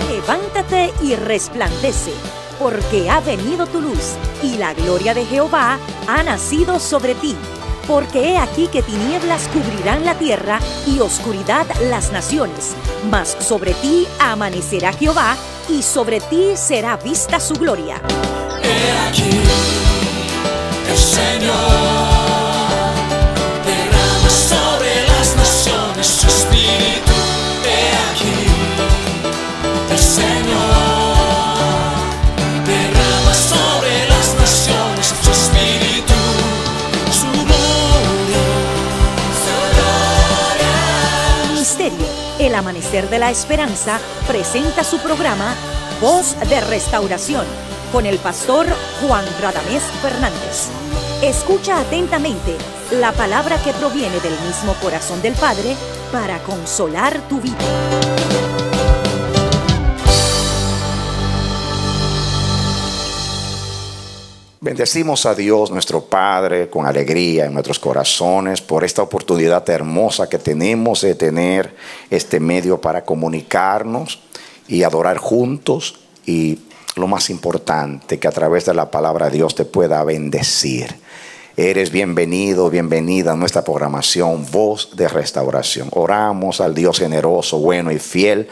Levántate y resplandece, porque ha venido tu luz, y la gloria de Jehová ha nacido sobre ti. Porque he aquí que tinieblas cubrirán la tierra, y oscuridad las naciones. Mas sobre ti amanecerá Jehová, y sobre ti será vista su gloria. He aquí, el Señor derrama sobre las naciones su espíritu. He aquí, el Señor derrama sobre las naciones su espíritu, su gloria, su gloria. Ministerio El Amanecer de la Esperanza presenta su programa Voz de Restauración con el pastor Juan Radamés Fernández. Escucha atentamente la palabra que proviene del mismo corazón del Padre para consolar tu vida. Bendecimos a Dios nuestro Padre con alegría en nuestros corazones por esta oportunidad hermosa que tenemos de tener este medio para comunicarnos y adorar juntos, y lo más importante, que a través de la palabra Dios te pueda bendecir. Eres bienvenido, bienvenida a nuestra programación Voz de Restauración. Oramos al Dios generoso, bueno y fiel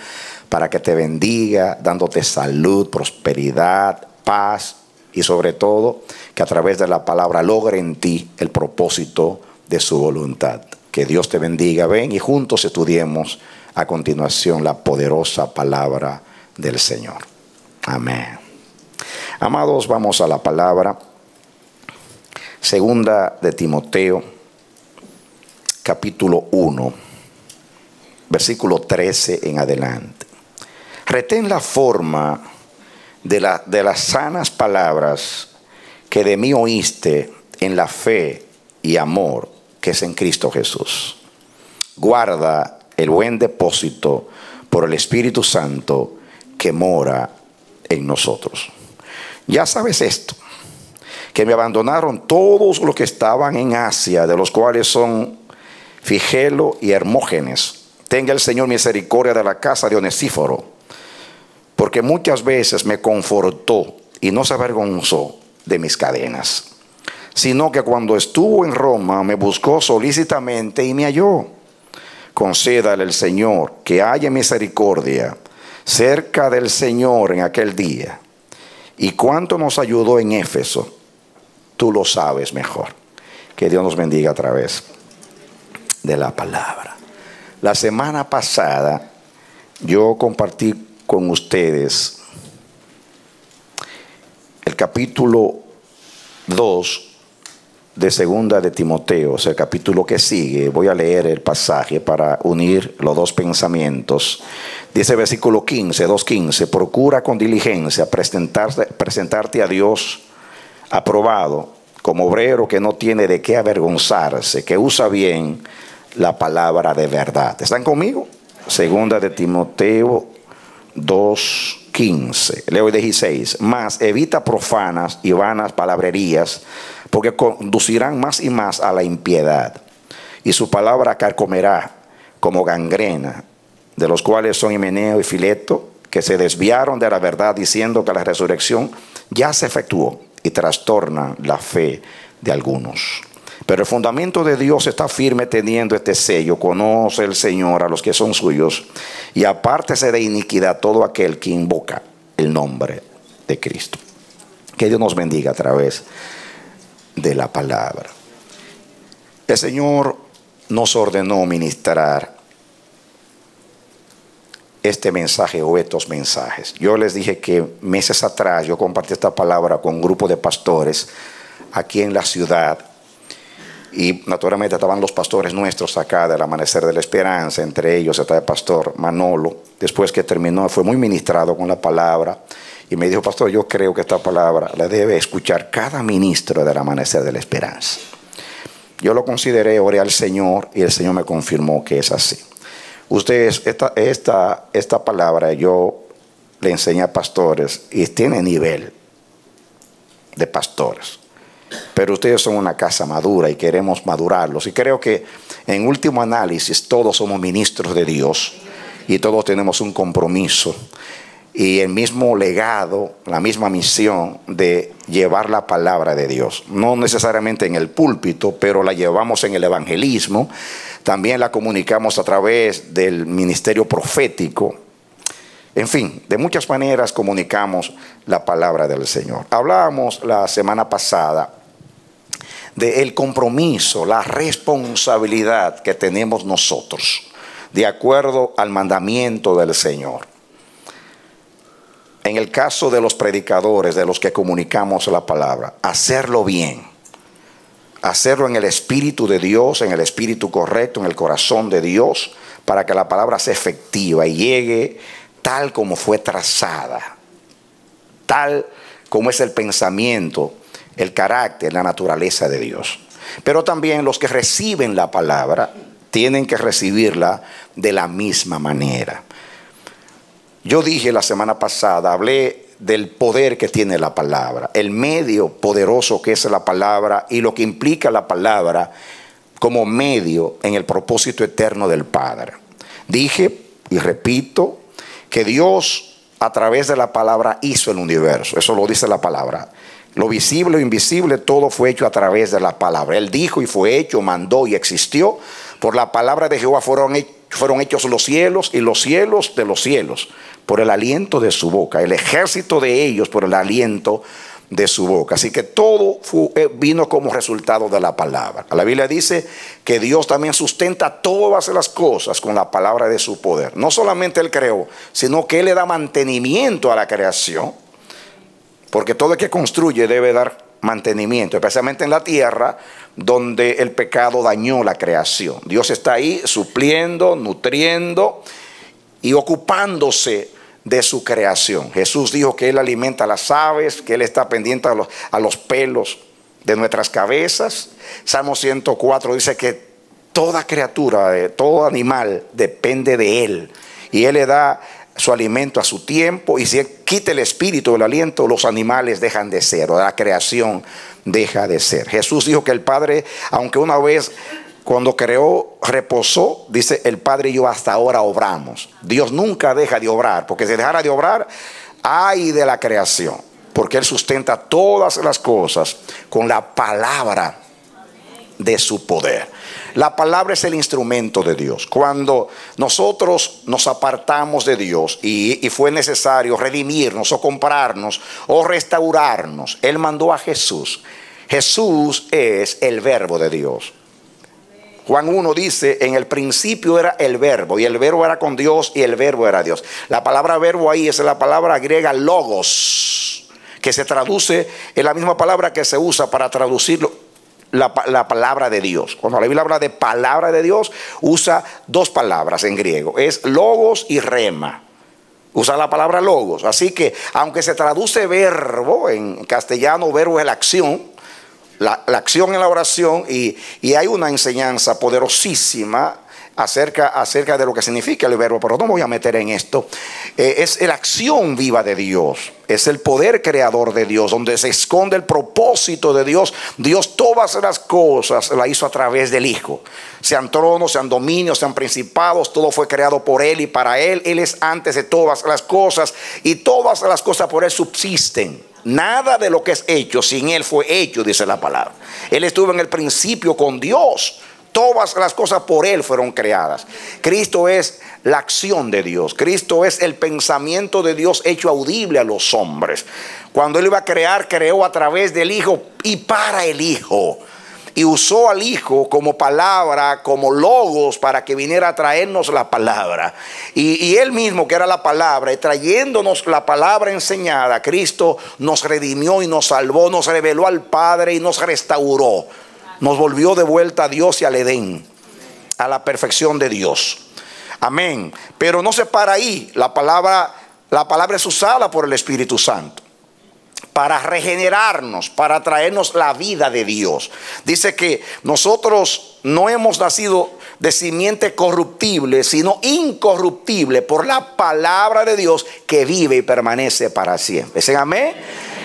para que te bendiga, dándote salud, prosperidad, paz, y sobre todo que a través de la palabra logre en ti el propósito de su voluntad. Que Dios te bendiga. Ven y juntos estudiemos a continuación la poderosa palabra del Señor. Amén. Amados, vamos a la palabra. Segunda de Timoteo, capítulo 1, versículo 13 en adelante. Retén la forma de las sanas palabras que de mí oíste en la fe y amor que es en Cristo Jesús. Guarda el buen depósito por el Espíritu Santo que mora en nosotros. Ya sabes esto, que me abandonaron todos los que estaban en Asia, de los cuales son Figelo y Hermógenes. Tenga el Señor misericordia de la casa de Onesíforo, porque muchas veces me confortó y no se avergonzó de mis cadenas, sino que cuando estuvo en Roma me buscó solícitamente y me halló. Concédale el Señor que haya misericordia cerca del Señor en aquel día. Y cuánto nos ayudó en Éfeso, tú lo sabes mejor. Que Dios nos bendiga a través de la palabra. La semana pasada yo compartí con ustedes el capítulo 2 de segunda de Timoteo, o sea, el capítulo que sigue. Voy a leer el pasaje para unir los dos pensamientos. Dice versículo 15, 2:15, procura con diligencia presentarte a Dios aprobado, como obrero que no tiene de qué avergonzarse, que usa bien la palabra de verdad. ¿Están conmigo? Segunda de Timoteo 2:15. Leo el 16. Mas evita profanas y vanas palabrerías, porque conducirán más y más a la impiedad, y su palabra carcomerá como gangrena, de los cuales son Himeneo y Fileto, que se desviaron de la verdad diciendo que la resurrección ya se efectuó, y trastornan la fe de algunos. Pero el fundamento de Dios está firme teniendo este sello: conoce el Señor a los que son suyos, y apártese de iniquidad todo aquel que invoca el nombre de Cristo. Que Dios nos bendiga a través de la palabra. El Señor nos ordenó ministrar este mensaje o estos mensajes. Yo les dije que meses atrás yo compartí esta palabra con un grupo de pastores aquí en la ciudad, y naturalmente estaban los pastores nuestros acá del Amanecer de la Esperanza. Entre ellos está el pastor Manolo. Después que terminó fue muy ministrado con la palabra y me dijo: pastor, yo creo que esta palabra la debe escuchar cada ministro del Amanecer de la Esperanza. Yo lo consideré, oré al Señor y el Señor me confirmó que es así. Ustedes, esta palabra yo le enseñé a pastores y tiene nivel de pastores. pero ustedes son una casa madura y queremos madurarlos. Y creo que en último análisis todos somos ministros de Dios y todos tenemos un compromiso y el mismo legado, la misma misión de llevar la palabra de Dios. No necesariamente en el púlpito, pero la llevamos en el evangelismo. También la comunicamos a través del ministerio profético. En fin, de muchas maneras comunicamos la palabra del Señor. Hablábamos la semana pasada del compromiso, la responsabilidad que tenemos nosotros, de acuerdo al mandamiento del Señor. En el caso de los predicadores, de los que comunicamos la palabra, hacerlo bien, hacerlo en el Espíritu de Dios, en el Espíritu correcto, en el corazón de Dios, para que la palabra sea efectiva y llegue tal como fue trazada, tal como es el pensamiento, el carácter, la naturaleza de Dios. Pero también los que reciben la palabra tienen que recibirla de la misma manera. Yo dije la semana pasada, hablé del poder que tiene la palabra, el medio poderoso que es la palabra y lo que implica la palabra como medio en el propósito eterno del Padre. Dije y repito que Dios a través de la palabra hizo el universo, eso lo dice la palabra. Lo visible o invisible, todo fue hecho a través de la palabra. Él dijo y fue hecho, mandó y existió. Por la palabra de Jehová fueron hechos los cielos y los cielos de los cielos, por el aliento de su boca. El ejército de ellos por el aliento de su boca. Así que todo vino como resultado de la palabra. La Biblia dice que Dios también sustenta todas las cosas con la palabra de su poder. No solamente Él creó, sino que Él le da mantenimiento a la creación. Porque todo el que construye debe dar mantenimiento, especialmente en la tierra donde el pecado dañó la creación. Dios está ahí supliendo, nutriendo y ocupándose de su creación. Jesús dijo que Él alimenta a las aves, que Él está pendiente a los pelos de nuestras cabezas. Salmo 104 dice que toda criatura, todo animal depende de Él. Y Él le da su alimento a su tiempo, y si Él quita el espíritu del aliento, los animales dejan de ser, o la creación deja de ser. Jesús dijo que el Padre, aunque una vez cuando creó reposó, dice el Padre y yo hasta ahora obramos. Dios nunca deja de obrar, porque si dejara de obrar, ay de la creación, porque Él sustenta todas las cosas con la palabra de su poder. La palabra es el instrumento de Dios. Cuando nosotros nos apartamos de Dios y fue necesario redimirnos o comprarnos o restaurarnos, Él mandó a Jesús. Jesús es el verbo de Dios. Juan 1 dice, en el principio era el verbo, y el verbo era con Dios y el verbo era Dios. La palabra verbo ahí es la palabra griega logos, que se traduce en la misma palabra que se usa para traducirlo. La palabra de Dios. Cuando la Biblia habla de palabra de Dios, usa dos palabras en griego. Es logos y rema. Usa la palabra logos. Así que, aunque se traduce verbo, en castellano verbo es la acción. La acción en la oración. Y hay una enseñanza poderosísima acerca de lo que significa el verbo, pero no me voy a meter en esto. Es la acción viva de Dios, es el poder creador de Dios, donde se esconde el propósito de Dios. Dios todas las cosas la hizo a través del Hijo, sean tronos, sean dominios, sean principados, todo fue creado por Él y para Él. Él es antes de todas las cosas y todas las cosas por Él subsisten. Nada de lo que es hecho sin Él fue hecho, dice la palabra. Él estuvo en el principio con Dios. Todas las cosas por Él fueron creadas. Cristo es la acción de Dios. Cristo es el pensamiento de Dios hecho audible a los hombres. Cuando Él iba a crear, creó a través del Hijo y para el Hijo. Y usó al Hijo como palabra, como logos, para que viniera a traernos la palabra. Y Él mismo, que era la palabra, y trayéndonos la palabra enseñada, Cristo nos redimió y nos salvó, nos reveló al Padre y nos restauró. Nos volvió de vuelta a Dios y al Edén, a la perfección de Dios. Amén. Pero no se para ahí. La palabra es usada por el Espíritu Santo para regenerarnos, para traernos la vida de Dios. Dice que nosotros no hemos nacido de simiente corruptible, sino incorruptible por la palabra de Dios que vive y permanece para siempre. ¿Dicen amén?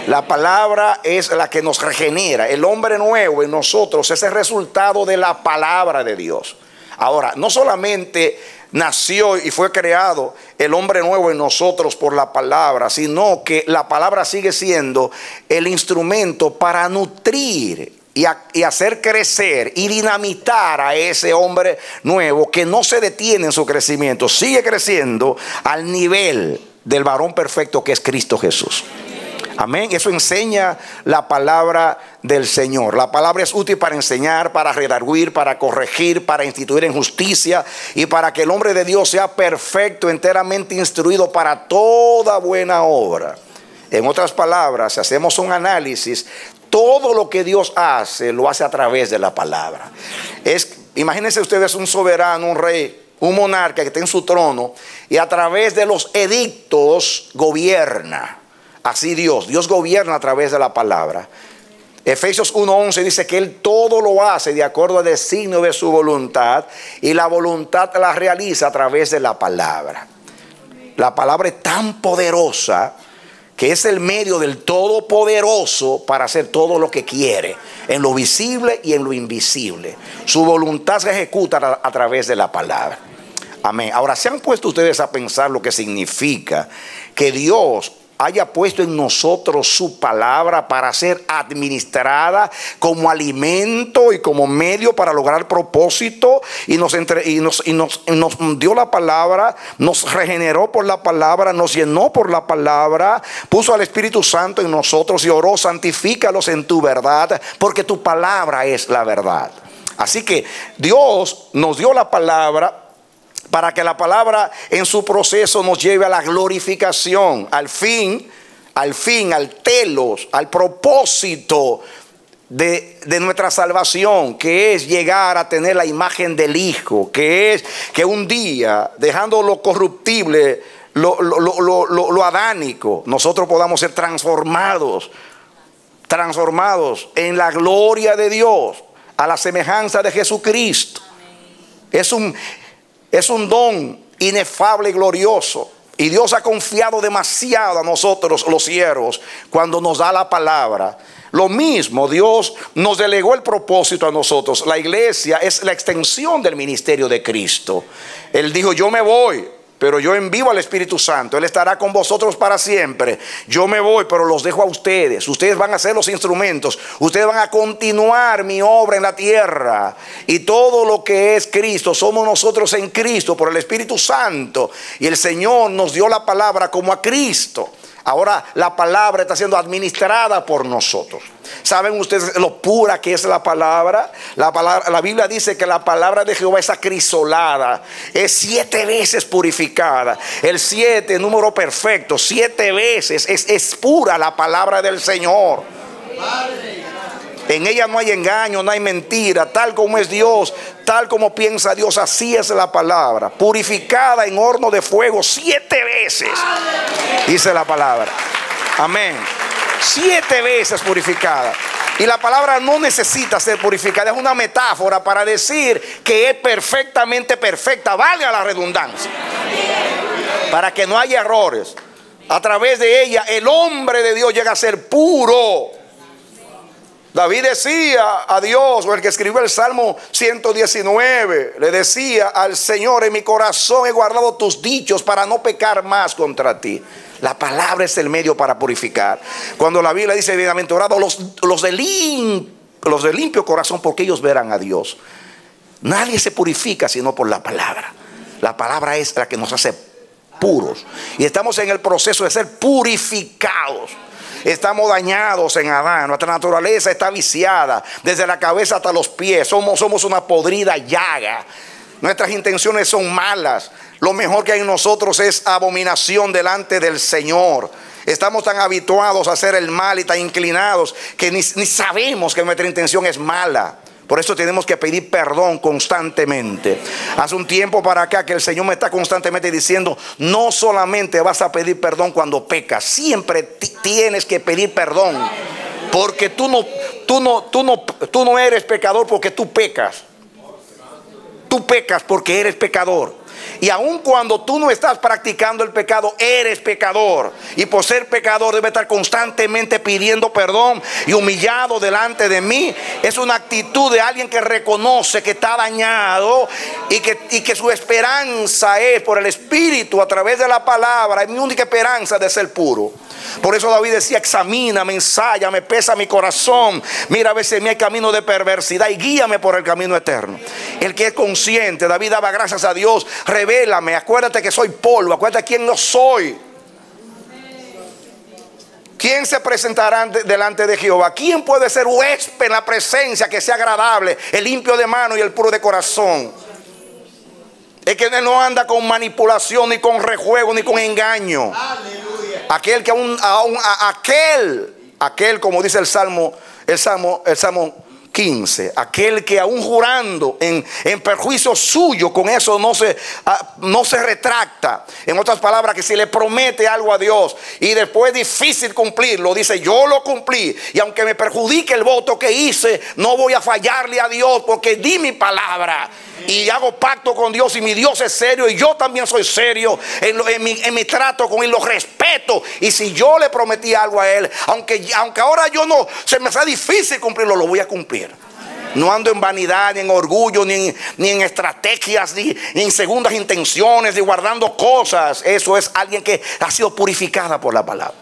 La palabra es la que nos regenera. El hombre nuevo en nosotros es el resultado de la palabra de Dios. Ahora, no solamente nació y fue creado el hombre nuevo en nosotros por la palabra, sino que la palabra sigue siendo el instrumento para nutrir y hacer crecer y dinamitar a ese hombre nuevo que no se detiene en su crecimiento, sigue creciendo al nivel del varón perfecto que es Cristo Jesús. Amén. Eso enseña la palabra del Señor. La palabra es útil para enseñar, para redarguir, para corregir, para instituir en justicia y para que el hombre de Dios sea perfecto, enteramente instruido para toda buena obra. En otras palabras, si hacemos un análisis, todo lo que Dios hace, lo hace a través de la palabra. Imagínense ustedes un soberano, un rey, un monarca que está en su trono y a través de los edictos gobierna. Así Dios gobierna a través de la palabra. Efesios 1:11 dice que Él todo lo hace de acuerdo al designio de su voluntad y la voluntad la realiza a través de la palabra. La palabra es tan poderosa que es el medio del Todopoderoso para hacer todo lo que quiere, en lo visible y en lo invisible. Su voluntad se ejecuta a través de la palabra. Amén. Ahora, ¿se han puesto ustedes a pensar lo que significa que Dios haya puesto en nosotros su palabra para ser administrada como alimento y como medio para lograr propósito? Y nos dio la palabra, nos regeneró por la palabra, nos llenó por la palabra, puso al Espíritu Santo en nosotros y oró: santifícalos en tu verdad, porque tu palabra es la verdad. Así que Dios nos dio la palabra para que la palabra en su proceso nos lleve a la glorificación, al fin, al telos, al propósito de nuestra salvación, que es llegar a tener la imagen del Hijo, que es que un día, dejando lo corruptible, lo adánico, nosotros podamos ser transformados en la gloria de Dios, a la semejanza de Jesucristo. Es un don inefable y glorioso. Y Dios ha confiado demasiado a nosotros los siervos cuando nos da la palabra. Lo mismo, Dios nos delegó el propósito a nosotros. La iglesia es la extensión del ministerio de Cristo. Él dijo: yo me voy, pero yo envío al Espíritu Santo. Él estará con vosotros para siempre. Yo me voy, pero los dejo a ustedes. Ustedes van a ser los instrumentos. Ustedes van a continuar mi obra en la tierra. Y todo lo que es Cristo, somos nosotros en Cristo por el Espíritu Santo. Y el Señor nos dio la palabra como a Cristo. Ahora la palabra está siendo administrada por nosotros. ¿Saben ustedes lo pura que es la palabra? La Biblia dice que la palabra de Jehová es acrisolada, es 7 veces purificada. El 7, número perfecto, 7 veces es pura la palabra del Señor. En ella no hay engaño, no hay mentira. Tal como es Dios, tal como piensa Dios, así es la palabra. Purificada en horno de fuego 7 veces, dice la palabra. Amén. 7 veces purificada. Y la palabra no necesita ser purificada. Es una metáfora para decir que es perfectamente perfecta. Valga la redundancia, para que no haya errores. A través de ella el hombre de Dios llega a ser puro. David decía a Dios, o el que escribió el Salmo 119, le decía al Señor: en mi corazón he guardado tus dichos para no pecar más contra ti. La palabra es el medio para purificar. Cuando la Biblia dice: bienaventurados los de limpio corazón, porque ellos verán a Dios. Nadie se purifica sino por la palabra. La palabra es la que nos hace puros. Y estamos en el proceso de ser purificados. Estamos dañados en Adán. Nuestra naturaleza está viciada desde la cabeza hasta los pies. Somos una podrida llaga. Nuestras intenciones son malas. Lo mejor que hay en nosotros es abominación delante del Señor. Estamos tan habituados a hacer el mal y tan inclinados que ni sabemos que nuestra intención es mala. Por eso tenemos que pedir perdón constantemente. Hace un tiempo para acá que el Señor me está constantemente diciendo: no solamente vas a pedir perdón cuando pecas, siempre tienes que pedir perdón. Porque tú no eres pecador porque tú pecas. Tú pecas porque eres pecador. Y aun cuando tú no estás practicando el pecado, eres pecador. Y por ser pecador debe estar constantemente pidiendo perdón y humillado delante de mí. Es una actitud de alguien que reconoce que está dañado y que su esperanza es por el Espíritu a través de la palabra. Es mi única esperanza de ser puro. Por eso David decía: examíname, ensáyame, pesa mi corazón, mira a veces en mí hay camino de perversidad y guíame por el camino eterno. El que es consciente, David daba gracias a Dios: revélame, acuérdate que soy polvo, acuérdate quién no soy. ¿Quién se presentará delante de Jehová? ¿Quién puede ser huésped en la presencia que sea agradable? El limpio de mano y el puro de corazón. Es que él no anda con manipulación, ni con rejuego, ni con engaño. Aquel que aquel como dice el Salmo 15, aquel que aún jurando en perjuicio suyo, con eso no se retracta. En otras palabras, que si le promete algo a Dios y después es difícil cumplirlo, dice: yo lo cumplí, y aunque me perjudique el voto que hice, no voy a fallarle a Dios, porque di mi palabra y hago pacto con Dios, y mi Dios es serio y yo también soy serio en mi trato con Él, lo respeto. Y si yo le prometí algo a Él, aunque ahora se me sea difícil cumplirlo, lo voy a cumplir. No ando en vanidad, ni en orgullo, ni en estrategias, ni en segundas intenciones, ni guardando cosas. Eso es alguien que ha sido purificada por la palabra.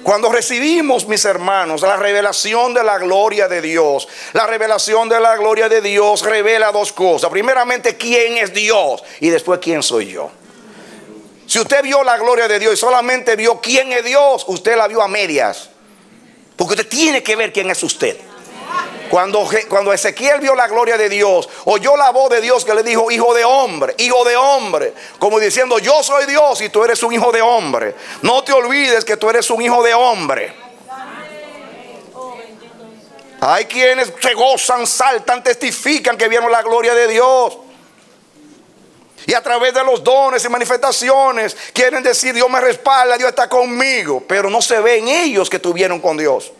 Cuando recibimos, mis hermanos, la revelación de la gloria de Dios, la revelación de la gloria de Dios revela dos cosas. Primeramente, quién es Dios, y después quién soy yo. Si usted vio la gloria de Dios y solamente vio quién es Dios, usted la vio a medias, porque usted tiene que ver quién es usted. Cuando Ezequiel vio la gloria de Dios, oyó la voz de Dios que le dijo: hijo de hombre, como diciendo: yo soy Dios y tú eres un hijo de hombre. No te olvides que tú eres un hijo de hombre. Hay quienes se gozan, saltan, testifican que vieron la gloria de Dios, y a través de los dones y manifestaciones quieren decir: Dios me respalda, Dios está conmigo, pero no se ve en ellos que estuvieron con Dios.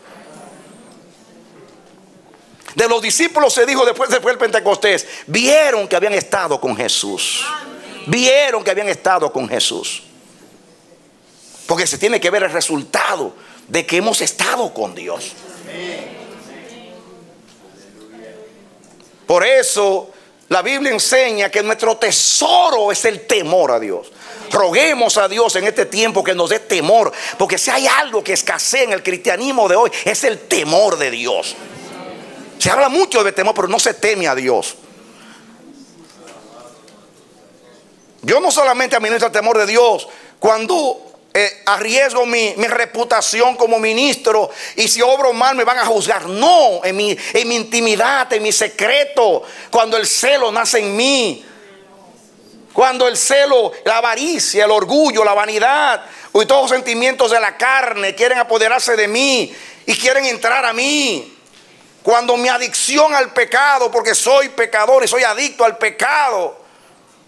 De los discípulos se dijo después del Pentecostés: vieron que habían estado con Jesús. Vieron que habían estado con Jesús. Porque se tiene que ver el resultado de que hemos estado con Dios. Por eso la Biblia enseña que nuestro tesoro es el temor a Dios. Roguemos a Dios en este tiempo que nos dé temor, porque si hay algo que escasea en el cristianismo de hoy, es el temor de Dios. Se habla mucho de temor, pero no se teme a Dios. Yo no solamente administro el temor de Dios cuando arriesgo mi reputación como ministro, y si obro mal me van a juzgar. No, en mi intimidad, en mi secreto, cuando el celo nace en mí, cuando el celo, la avaricia, el orgullo, la vanidad y todos los sentimientos de la carne quieren apoderarse de mí y quieren entrar a mí. Cuando mi adicción al pecado, porque soy pecador y soy adicto al pecado,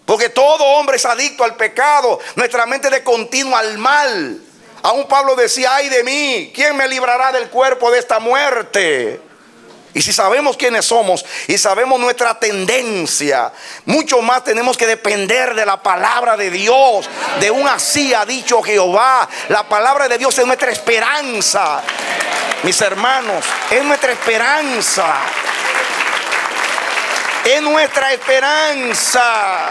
porque todo hombre es adicto al pecado, nuestra mente de continuo al mal. Aún Pablo decía: ay de mí, ¿quién me librará del cuerpo de esta muerte? Y si sabemos quiénes somos y sabemos nuestra tendencia, mucho más tenemos que depender de la palabra de Dios. De un así ha dicho Jehová. La palabra de Dios es nuestra esperanza. Mis hermanos, es nuestra esperanza. Es nuestra esperanza.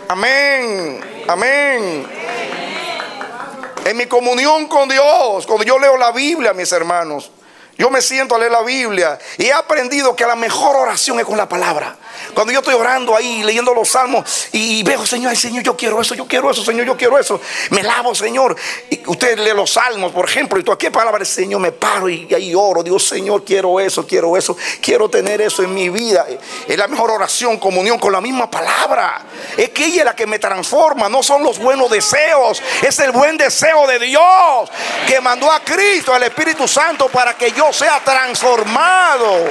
Amén. Amén. En mi comunión con Dios, cuando yo leo la Biblia, mis hermanos, yo me siento a leer la Biblia y he aprendido que la mejor oración es con la palabra. Cuando yo estoy orando ahí, leyendo los salmos y veo: Señor, yo quiero eso, Señor, yo quiero eso. Me lavo, Señor. Y usted lee los salmos, por ejemplo, y tú: ¿a qué palabra? Señor, me paro y ahí oro. Dios, Señor, quiero eso, quiero tener eso en mi vida. Es la mejor oración, comunión con la misma palabra. Es que ella es la que me transforma, no son los buenos deseos, es el buen deseo de Dios que mandó a Cristo, al Espíritu Santo, para que yo sea transformado.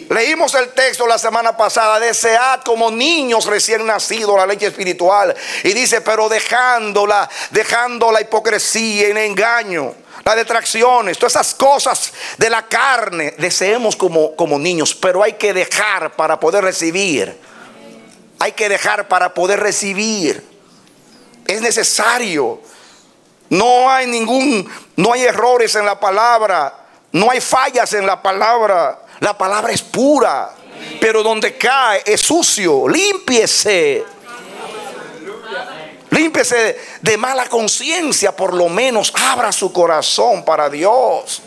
Leímos el texto la semana pasada: desead como niños recién nacidos la leche espiritual. Y dice: pero dejando la hipocresía y el engaño, las detracciones, todas esas cosas de la carne, deseemos como niños. Pero hay que dejar para poder recibir. Hay que dejar para poder recibir. Es necesario. No hay errores en la palabra. No hay fallas en la palabra. La palabra es pura. Pero donde cae es sucio. Límpiese. Límpiese de mala conciencia. Por lo menos abra su corazón para Dios.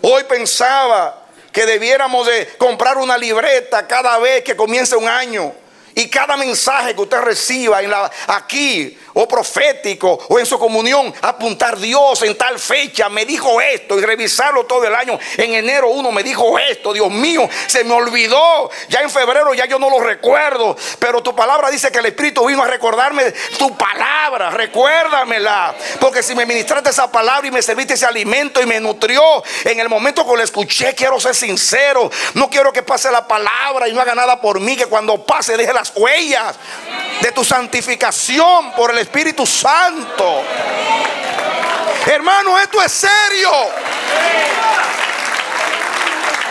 Hoy pensaba que debiéramos de comprar una libreta cada vez que comience un año. Y cada mensaje que usted reciba aquí, o profético, o en su comunión, apuntar: Dios en tal fecha me dijo esto, y revisarlo todo el año. En enero 1 me dijo esto, Dios mío, se me olvidó. Ya en febrero ya yo no lo recuerdo. Pero tu palabra dice que el Espíritu vino a recordarme tu palabra. Recuérdamela. Porque si me ministraste esa palabra y me serviste ese alimento y me nutrió en el momento que lo escuché, quiero ser sincero. No quiero que pase la palabra y no haga nada por mí. Que cuando pase deje las huellas de tu santificación por el Espíritu Santo. Hermano, esto es serio.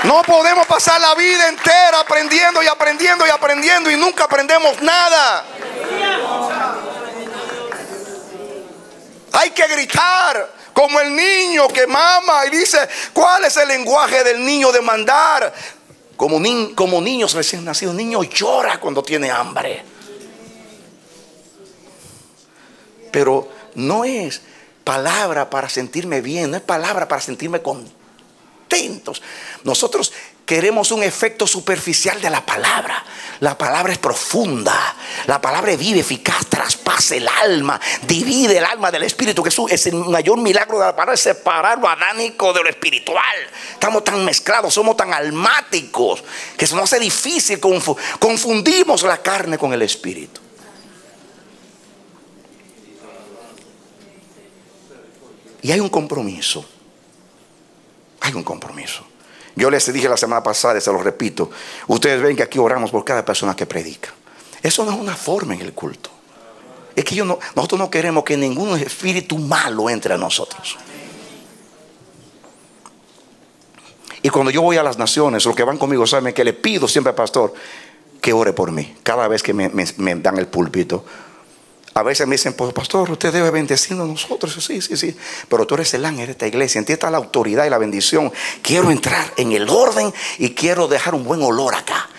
No podemos pasar la vida entera aprendiendo y aprendiendo y aprendiendo y nunca aprendemos nada. Hay que gritar como el niño que mama y dice: ¿cuál es el lenguaje del niño? De mandar. Como niños recién nacidos, un niño llora cuando tiene hambre. Pero no es palabra para sentirme bien, no es palabra para sentirme contentos. Nosotros queremos un efecto superficial de la palabra. La palabra es profunda. La palabra es viva, eficaz, traspasa el alma, divide el alma del espíritu. Que es el mayor milagro de la palabra, es separar lo adánico de lo espiritual. Estamos tan mezclados, somos tan almáticos, que se nos hace difícil. Confundimos la carne con el espíritu. Y hay un compromiso. Hay un compromiso. Yo les dije la semana pasada y se lo repito: ustedes ven que aquí oramos por cada persona que predica. Eso no es una forma en el culto. Es que nosotros no queremos que ningún espíritu malo entre a nosotros. Y cuando yo voy a las naciones, los que van conmigo saben que le pido siempre al pastor que ore por mí. Cada vez que me dan el púlpito. A veces me dicen: pues pastor, usted debe bendecirnos a nosotros. Sí. Pero tú eres el ángel de esta iglesia. En ti está la autoridad y la bendición. Quiero entrar en el orden y quiero dejar un buen olor acá.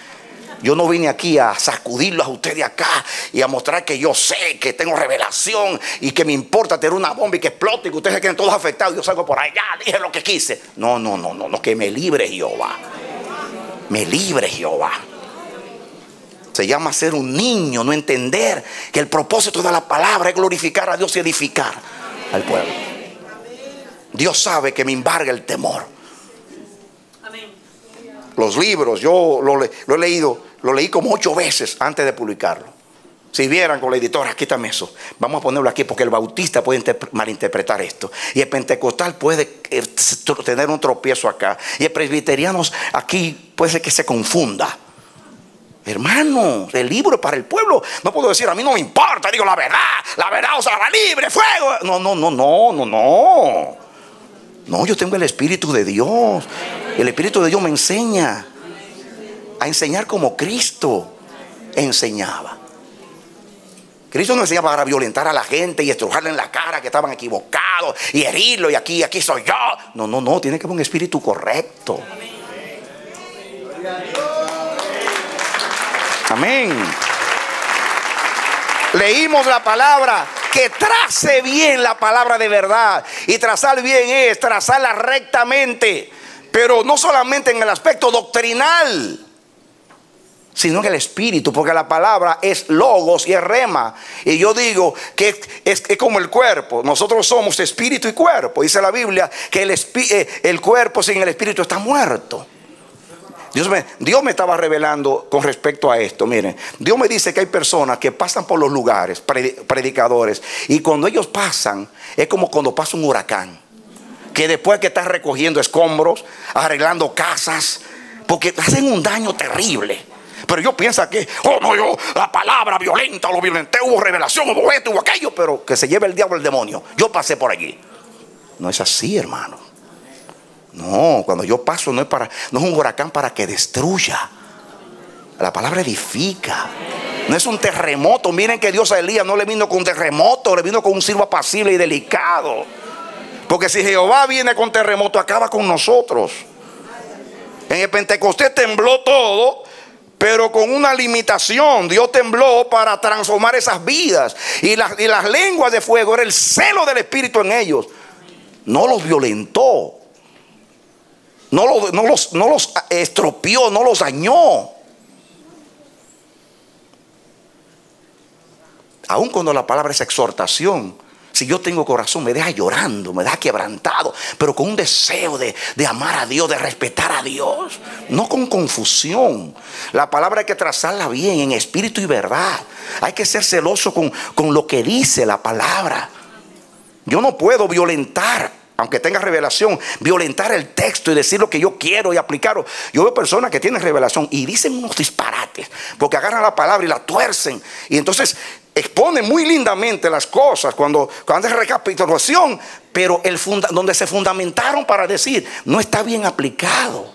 Yo no vine aquí a sacudirlos a ustedes acá y a mostrar que yo sé, que tengo revelación y que me importa tener una bomba y que explote y que ustedes se queden todos afectados. Yo salgo por allá, dije lo que quise. No, que me libre Jehová. Me libre Jehová. Se llama ser un niño, no entender que el propósito de la palabra es glorificar a Dios y edificar al pueblo. Dios sabe que me embarga el temor. Los libros, yo lo he leído, lo leí como 8 veces antes de publicarlo. Si vieran con la editora, quítame eso. Vamos a ponerlo aquí porque el bautista puede malinterpretar esto. Y el pentecostal puede tener un tropiezo acá. Y el presbiteriano aquí puede ser que se confunda. Hermano, el libro para el pueblo. No puedo decir: a mí no me importa, digo la verdad os hará libre, fuego. No, yo tengo el Espíritu de Dios. El Espíritu de Dios me enseña a enseñar como Cristo enseñaba. Cristo no enseñaba para violentar a la gente y estrujarle en la cara que estaban equivocados y herirlo y aquí soy yo. No, tiene que haber un espíritu correcto. Amén. Leímos la palabra, que trace bien la palabra de verdad. Y trazar bien es trazarla rectamente, pero no solamente en el aspecto doctrinal, sino en el espíritu, porque la palabra es logos y es rema. Y yo digo que es como el cuerpo. Nosotros somos espíritu y cuerpo. Dice la Biblia que el cuerpo sin el espíritu está muerto. Dios me estaba revelando con respecto a esto. Miren, Dios me dice que hay personas que pasan por los lugares, predicadores, y cuando ellos pasan, es como cuando pasa un huracán. que después que estás recogiendo escombros, arreglando casas, porque hacen un daño terrible. Pero yo pienso que, oh no, yo, la palabra violenta, lo violenté, hubo revelación, hubo esto, hubo aquello, pero que se lleve el diablo, el demonio. Yo pasé por allí. No es así, hermano. No, cuando yo paso no es un huracán para que destruya. La palabra edifica. No es un terremoto. Miren que Dios a Elías no le vino con un terremoto, le vino con un siervo apacible y delicado. Porque si Jehová viene con terremoto, acaba con nosotros. En el Pentecostés tembló todo, pero con una limitación. Dios tembló para transformar esas vidas. Y las lenguas de fuego era el celo del Espíritu en ellos. No los violentó, no los estropeó, no los dañó. Aun cuando la palabra es exhortación, si yo tengo corazón, me deja llorando, me deja quebrantado, pero con un deseo de amar a Dios, de respetar a Dios, no con confusión. La palabra hay que trazarla bien, en espíritu y verdad. Hay que ser celoso con lo que dice la palabra. Yo no puedo violentar, aunque tenga revelación, violentar el texto y decir lo que yo quiero y aplicarlo. Yo veo personas que tienen revelación y dicen unos disparates, porque agarran la palabra y la tuercen, y entonces exponen muy lindamente las cosas cuando es recapitulación, pero donde se fundamentaron para decir no está bien aplicado.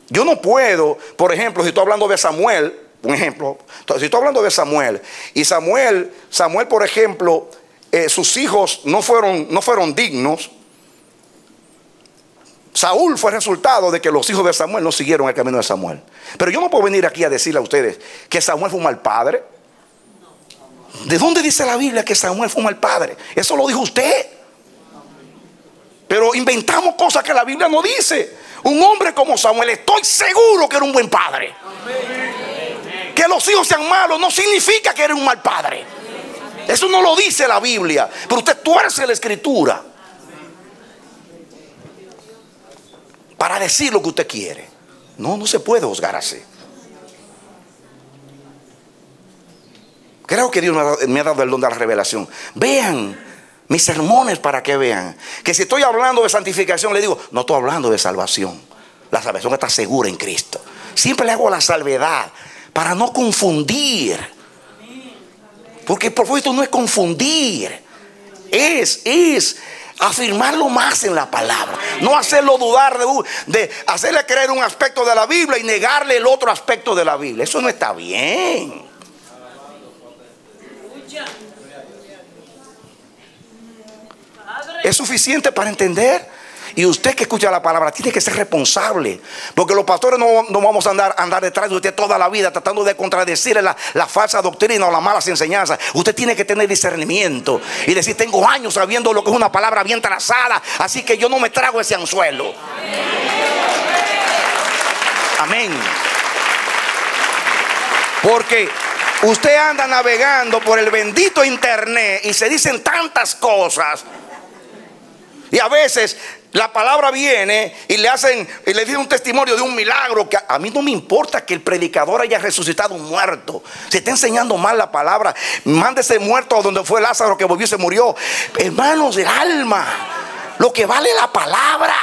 Yo no puedo, por ejemplo, si estoy hablando de Samuel, un ejemplo, si estoy hablando de Samuel, y Samuel, por ejemplo, sus hijos no fueron dignos. Saúl fue el resultado de que los hijos de Samuel no siguieron el camino de Samuel. Pero yo no puedo venir aquí a decirle a ustedes que Samuel fue un mal padre. ¿De dónde dice la Biblia que Samuel fue un mal padre? Eso lo dijo usted. Pero inventamos cosas que la Biblia no dice. Un hombre como Samuel, estoy seguro que era un buen padre. Que los hijos sean malos no significa que era un mal padre. Eso no lo dice la Biblia. Pero usted tuerce la escritura para decir lo que usted quiere. No se puede juzgar así. Creo que Dios me ha dado el don de la revelación. Vean mis sermones para que vean que si estoy hablando de santificación, le digo, no estoy hablando de salvación. La salvación está segura en Cristo. Siempre le hago la salvedad para no confundir. Porque el propósito no es confundir, es afirmarlo más en la palabra, no hacerlo dudar, de hacerle creer un aspecto de la Biblia y negarle el otro aspecto de la Biblia. Eso no está bien. ¿Es suficiente para entender? Y usted que escucha la palabra tiene que ser responsable, porque los pastores no vamos a andar detrás de usted toda la vida tratando de contradecir la falsa doctrina o las malas enseñanzas. Usted tiene que tener discernimiento y decir, tengo años sabiendo lo que es una palabra bien trazada, así que yo no me trago ese anzuelo. Amén. Porque usted anda navegando por el bendito internet y se dicen tantas cosas, y a veces la palabra viene y le dicen un testimonio de un milagro, que a mí no me importa que el predicador haya resucitado un muerto. Se está enseñando mal la palabra. Mándese muerto a donde fue Lázaro, que volvió y se murió. Hermanos del alma, lo que vale la palabra.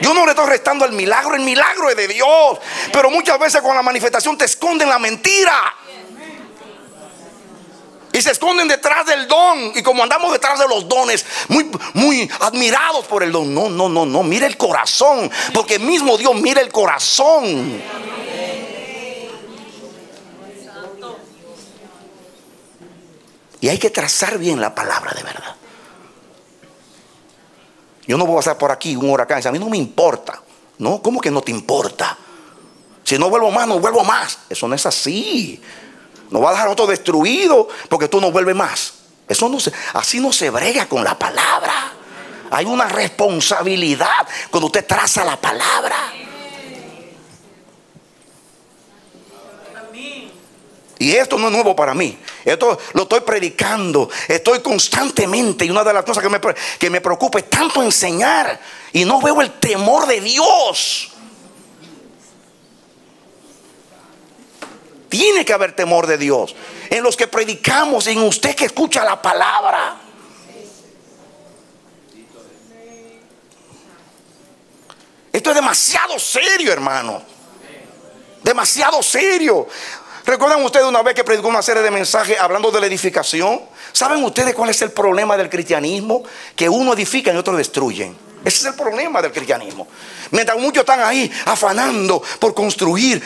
Yo no le estoy restando el milagro es de Dios, pero muchas veces con la manifestación te esconden la mentira. Y se esconden detrás del don. Y como andamos detrás de los dones, muy admirados por el don. No, mira el corazón. Porque mismo Dios mira el corazón. Y hay que trazar bien la palabra de verdad. Yo no voy a pasar por aquí un huracán. A mí no me importa. No, ¿cómo que no te importa? Si no vuelvo más, no vuelvo más. Eso no es así. No va a dejar otro destruido porque tú no vuelves más. Así no se brega con la palabra. Hay una responsabilidad cuando usted traza la palabra. Y esto no es nuevo para mí. Esto lo estoy predicando. Estoy constantemente. Y una de las cosas que me preocupa es tanto enseñar. Y no veo el temor de Dios. Tiene que haber temor de Dios en los que predicamos, en usted que escucha la palabra. Esto es demasiado serio, hermano. Demasiado serio. ¿Recuerdan ustedes una vez que predicó una serie de mensajes hablando de la edificación? ¿Saben ustedes cuál es el problema del cristianismo? Que uno edifica y otro destruyen. Ese es el problema del cristianismo. Mientras muchos están ahí afanando por construir,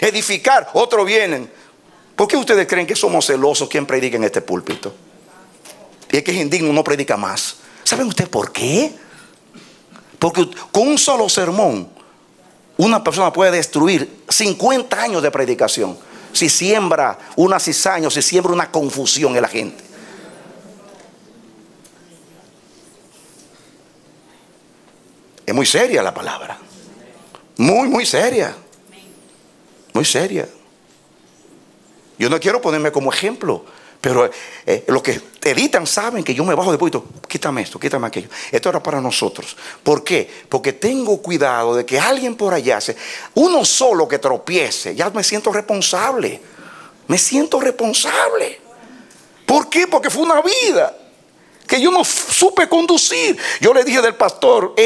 edificar, otros vienen. ¿Por qué ustedes creen que somos celosos quien predica en este púlpito? Y es que es indigno, no predica más. ¿Saben ustedes por qué? Porque con un solo sermón una persona puede destruir 50 años de predicación. Si siembra una cizaña, si siembra una confusión en la gente. Es muy seria la palabra. Muy seria. Muy seria. Yo no quiero ponerme como ejemplo, pero los que editan saben que yo me bajo de púlpito. Quítame esto, quítame aquello. Esto era para nosotros. ¿Por qué? Porque tengo cuidado de que alguien por allá, uno solo que tropiece, ya me siento responsable. Me siento responsable. ¿Por qué? Porque fue una vida que yo no supe conducir. Yo le dije del pastor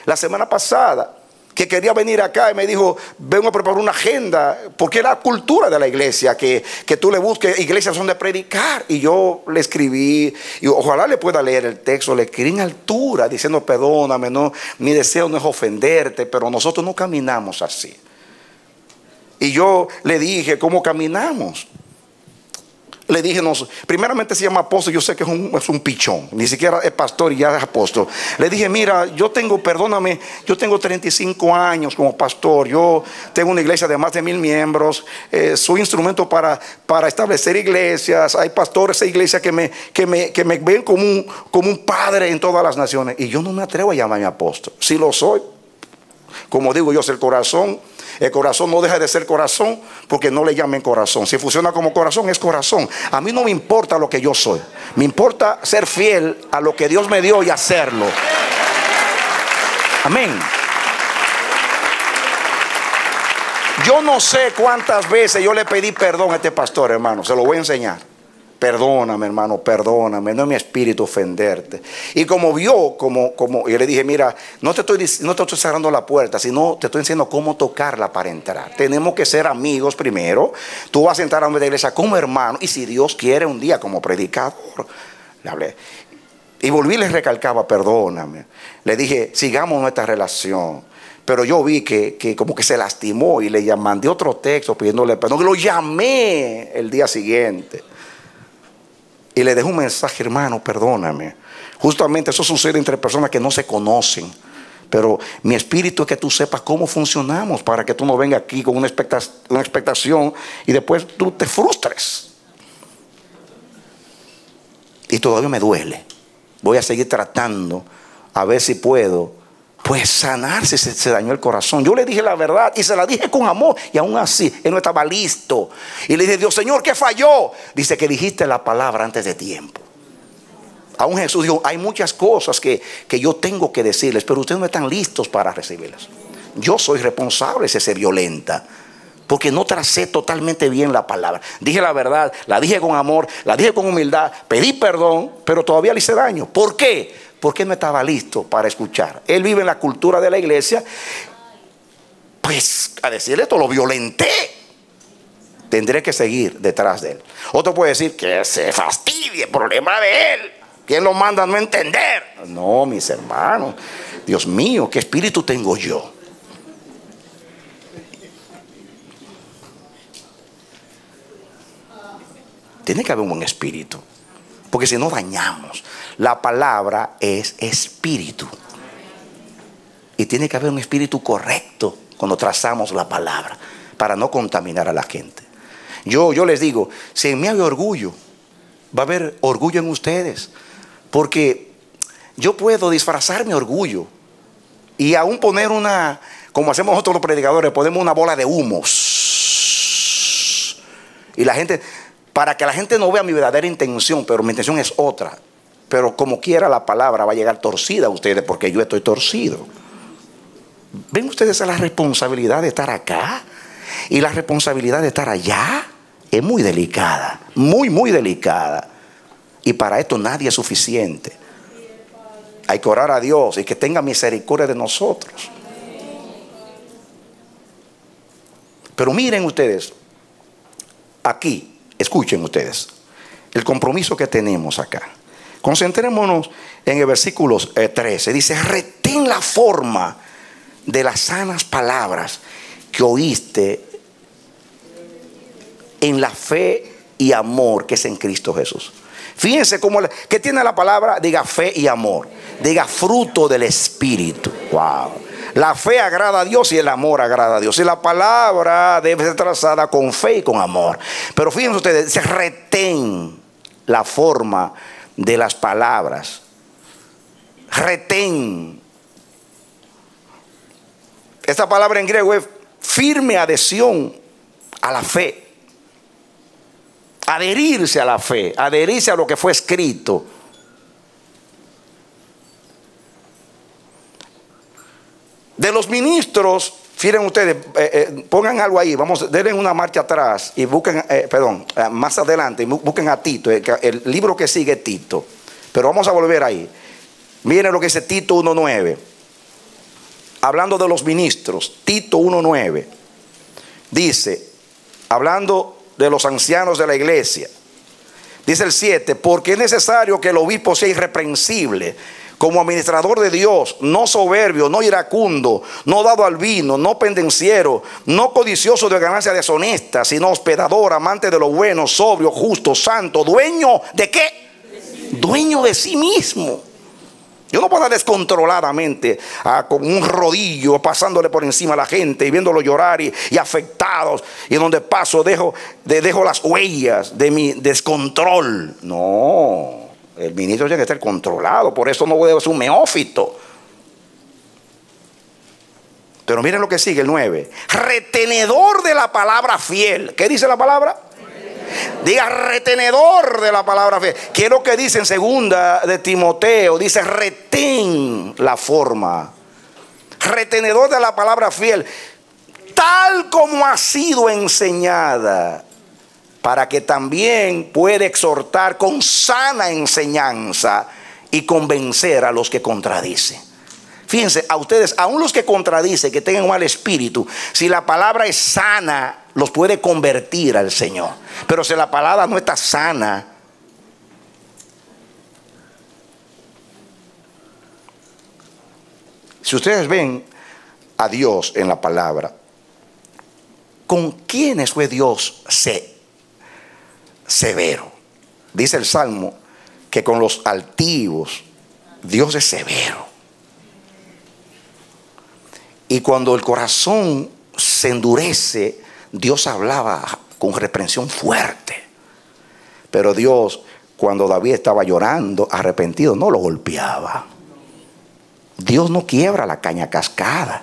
la semana pasada que quería venir acá y me dijo, vengo a preparar una agenda, porque es la cultura de la iglesia, que tú le busques iglesias donde predicar. Y yo le escribí, y ojalá le pueda leer el texto, le escribí en altura, diciendo, perdóname, no, mi deseo no es ofenderte, pero nosotros no caminamos así. Y yo le dije, ¿cómo caminamos? Le dije, no, primeramente se llama apóstol, yo sé que es un pichón, ni siquiera es pastor y ya es apóstol. Le dije, mira, perdóname, yo tengo 35 años como pastor, yo tengo una iglesia de más de 1000 miembros, soy instrumento para establecer iglesias, hay pastores de iglesia que me ven como un padre en todas las naciones, y yo no me atrevo a llamarme apóstol. Si lo soy, como digo yo, es el corazón. El corazón no deja de ser corazón porque no le llamen corazón. Si funciona como corazón, es corazón. A mí no me importa lo que yo soy. Me importa ser fiel a lo que Dios me dio y hacerlo. Amén. Yo no sé cuántas veces yo le pedí perdón a este pastor, hermano. Se lo voy a enseñar. Perdóname, hermano, perdóname, no es mi espíritu ofenderte. Y como vio, yo le dije, mira, no te estoy cerrando la puerta, sino te estoy enseñando cómo tocarla para entrar. Tenemos que ser amigos primero. Tú vas a entrar a una iglesia como hermano, y si Dios quiere un día como predicador. Le hablé. Y volví y le recalcaba, perdóname. Le dije, sigamos nuestra relación. Pero yo vi que como que se lastimó y le mandé otro texto pidiéndole perdón. Lo llamé el día siguiente. Y le dejé un mensaje, hermano, perdóname. Justamente eso sucede entre personas que no se conocen. Pero mi espíritu es que tú sepas cómo funcionamos, para que tú no vengas aquí con una expectación y después tú te frustres. Y todavía me duele. Voy a seguir tratando a ver si puedo pues sanar si se dañó el corazón. Yo le dije la verdad y se la dije con amor, y aún así él no estaba listo. Y le dije, Dios, Señor, ¿qué falló? Dice que dijiste la palabra antes de tiempo. Aún Jesús dijo, hay muchas cosas que yo tengo que decirles, pero ustedes no están listos para recibirlas. Yo soy responsable si se violenta, porque no tracé totalmente bien la palabra. Dije la verdad, la dije con amor, la dije con humildad, pedí perdón, pero todavía le hice daño. ¿Por qué? Porque no estaba listo para escuchar. Él vive en la cultura de la iglesia. Pues a decirle esto, lo violenté. Tendré que seguir detrás de él. Otro puede decir que se fastidie, problema de él. ¿Quién lo manda a no entender? No, mis hermanos. Dios mío, ¿qué espíritu tengo yo? Tiene que haber un buen espíritu, porque si no dañamos. La palabra es espíritu, y tiene que haber un espíritu correcto cuando trazamos la palabra, para no contaminar a la gente. Yo les digo, si en mí hay orgullo, va a haber orgullo en ustedes, porque yo puedo disfrazar mi orgullo y aún poner como hacemos nosotros los predicadores, ponemos una bola de humos, y la gente, para que la gente no vea mi verdadera intención, pero mi intención es otra. Pero como quiera, la palabra va a llegar torcida a ustedes, porque yo estoy torcido. ¿Ven ustedes a la responsabilidad de estar acá? Y la responsabilidad de estar allá es muy delicada, muy, muy delicada. Y para esto nadie es suficiente. Hay que orar a Dios y que tenga misericordia de nosotros. Pero miren ustedes, aquí, escuchen ustedes, el compromiso que tenemos acá. Concentrémonos en el versículo 13. Dice, retén la forma de las sanas palabras que oíste en la fe y amor que es en Cristo Jesús. Fíjense cómo que tiene la palabra, diga fe y amor, diga fruto del Espíritu. Wow. La fe agrada a Dios y el amor agrada a Dios. Y la palabra debe ser trazada con fe y con amor. Pero fíjense ustedes, dice retén la forma de las palabras. Retén. Esta palabra en griego es firme adhesión a la fe. Adherirse a la fe, adherirse a lo que fue escrito. De los ministros, fíjense ustedes, pongan algo ahí, vamos, denle una marcha atrás y busquen, más adelante, busquen a Tito, el libro que sigue Tito. Pero vamos a volver ahí. Miren lo que dice Tito 1:9. Hablando de los ministros, Tito 1:9. Dice, hablando de los ancianos de la iglesia, dice el 7, porque es necesario que el obispo sea irreprensible, como administrador de Dios, no soberbio, no iracundo, no dado al vino, no pendenciero, no codicioso de ganancia deshonesta, sino hospedador, amante de lo bueno, sobrio, justo, santo, dueño de ¿qué? Dueño de sí mismo. Yo no puedo andar descontroladamente con un rodillo pasándole por encima a la gente y viéndolo llorar y afectados, y donde paso dejo las huellas de mi descontrol. No, el ministro tiene que estar controlado, por eso no debe ser un neófito. Pero miren lo que sigue, el 9. Retenedor de la palabra fiel. ¿Qué dice la palabra? Diga retenedor de la palabra fiel. ¿Qué es lo que dice en 2 de Timoteo? Dice retén la forma. Retenedor de la palabra fiel, tal como ha sido enseñada, para que también pueda exhortar con sana enseñanza y convencer a los que contradicen. Fíjense, a ustedes, aún los que contradicen, que tengan mal espíritu, si la palabra es sana, los puede convertir al Señor. Pero si la palabra no está sana, si ustedes ven a Dios en la palabra, ¿con quiénes fue Dios severo? Dice el Salmo que con los altivos Dios es severo. Y cuando el corazón se endurece, Dios hablaba con reprensión fuerte. Pero Dios, cuando David estaba llorando, arrepentido, no lo golpeaba. Dios no quiebra la caña cascada.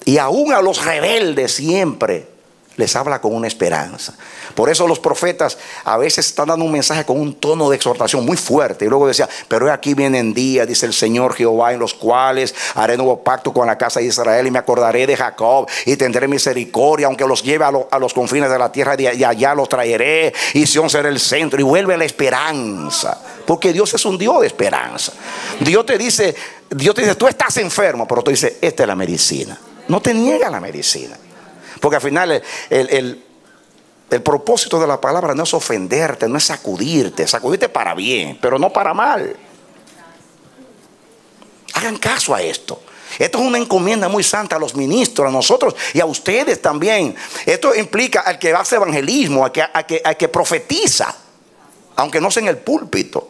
Y aún a los rebeldes siempre les habla con una esperanza. Por eso los profetas a veces están dando un mensaje con un tono de exhortación muy fuerte. Y luego decía, pero aquí vienen días, dice el Señor Jehová, en los cuales haré nuevo pacto con la casa de Israel y me acordaré de Jacob y tendré misericordia, aunque los lleve a los confines de la tierra, y allá los traeré, y Sión será el centro. Y vuelve la esperanza, porque Dios es un Dios de esperanza. Dios te dice, tú estás enfermo, pero tú dices, esta es la medicina. No te niega la medicina. Porque al final el propósito de la palabra no es ofenderte, no es sacudirte para bien, pero no para mal. Hagan caso a esto. Esto es una encomienda muy santa a los ministros, a nosotros y a ustedes también. Esto implica al que hace evangelismo, al que profetiza, aunque no sea en el púlpito.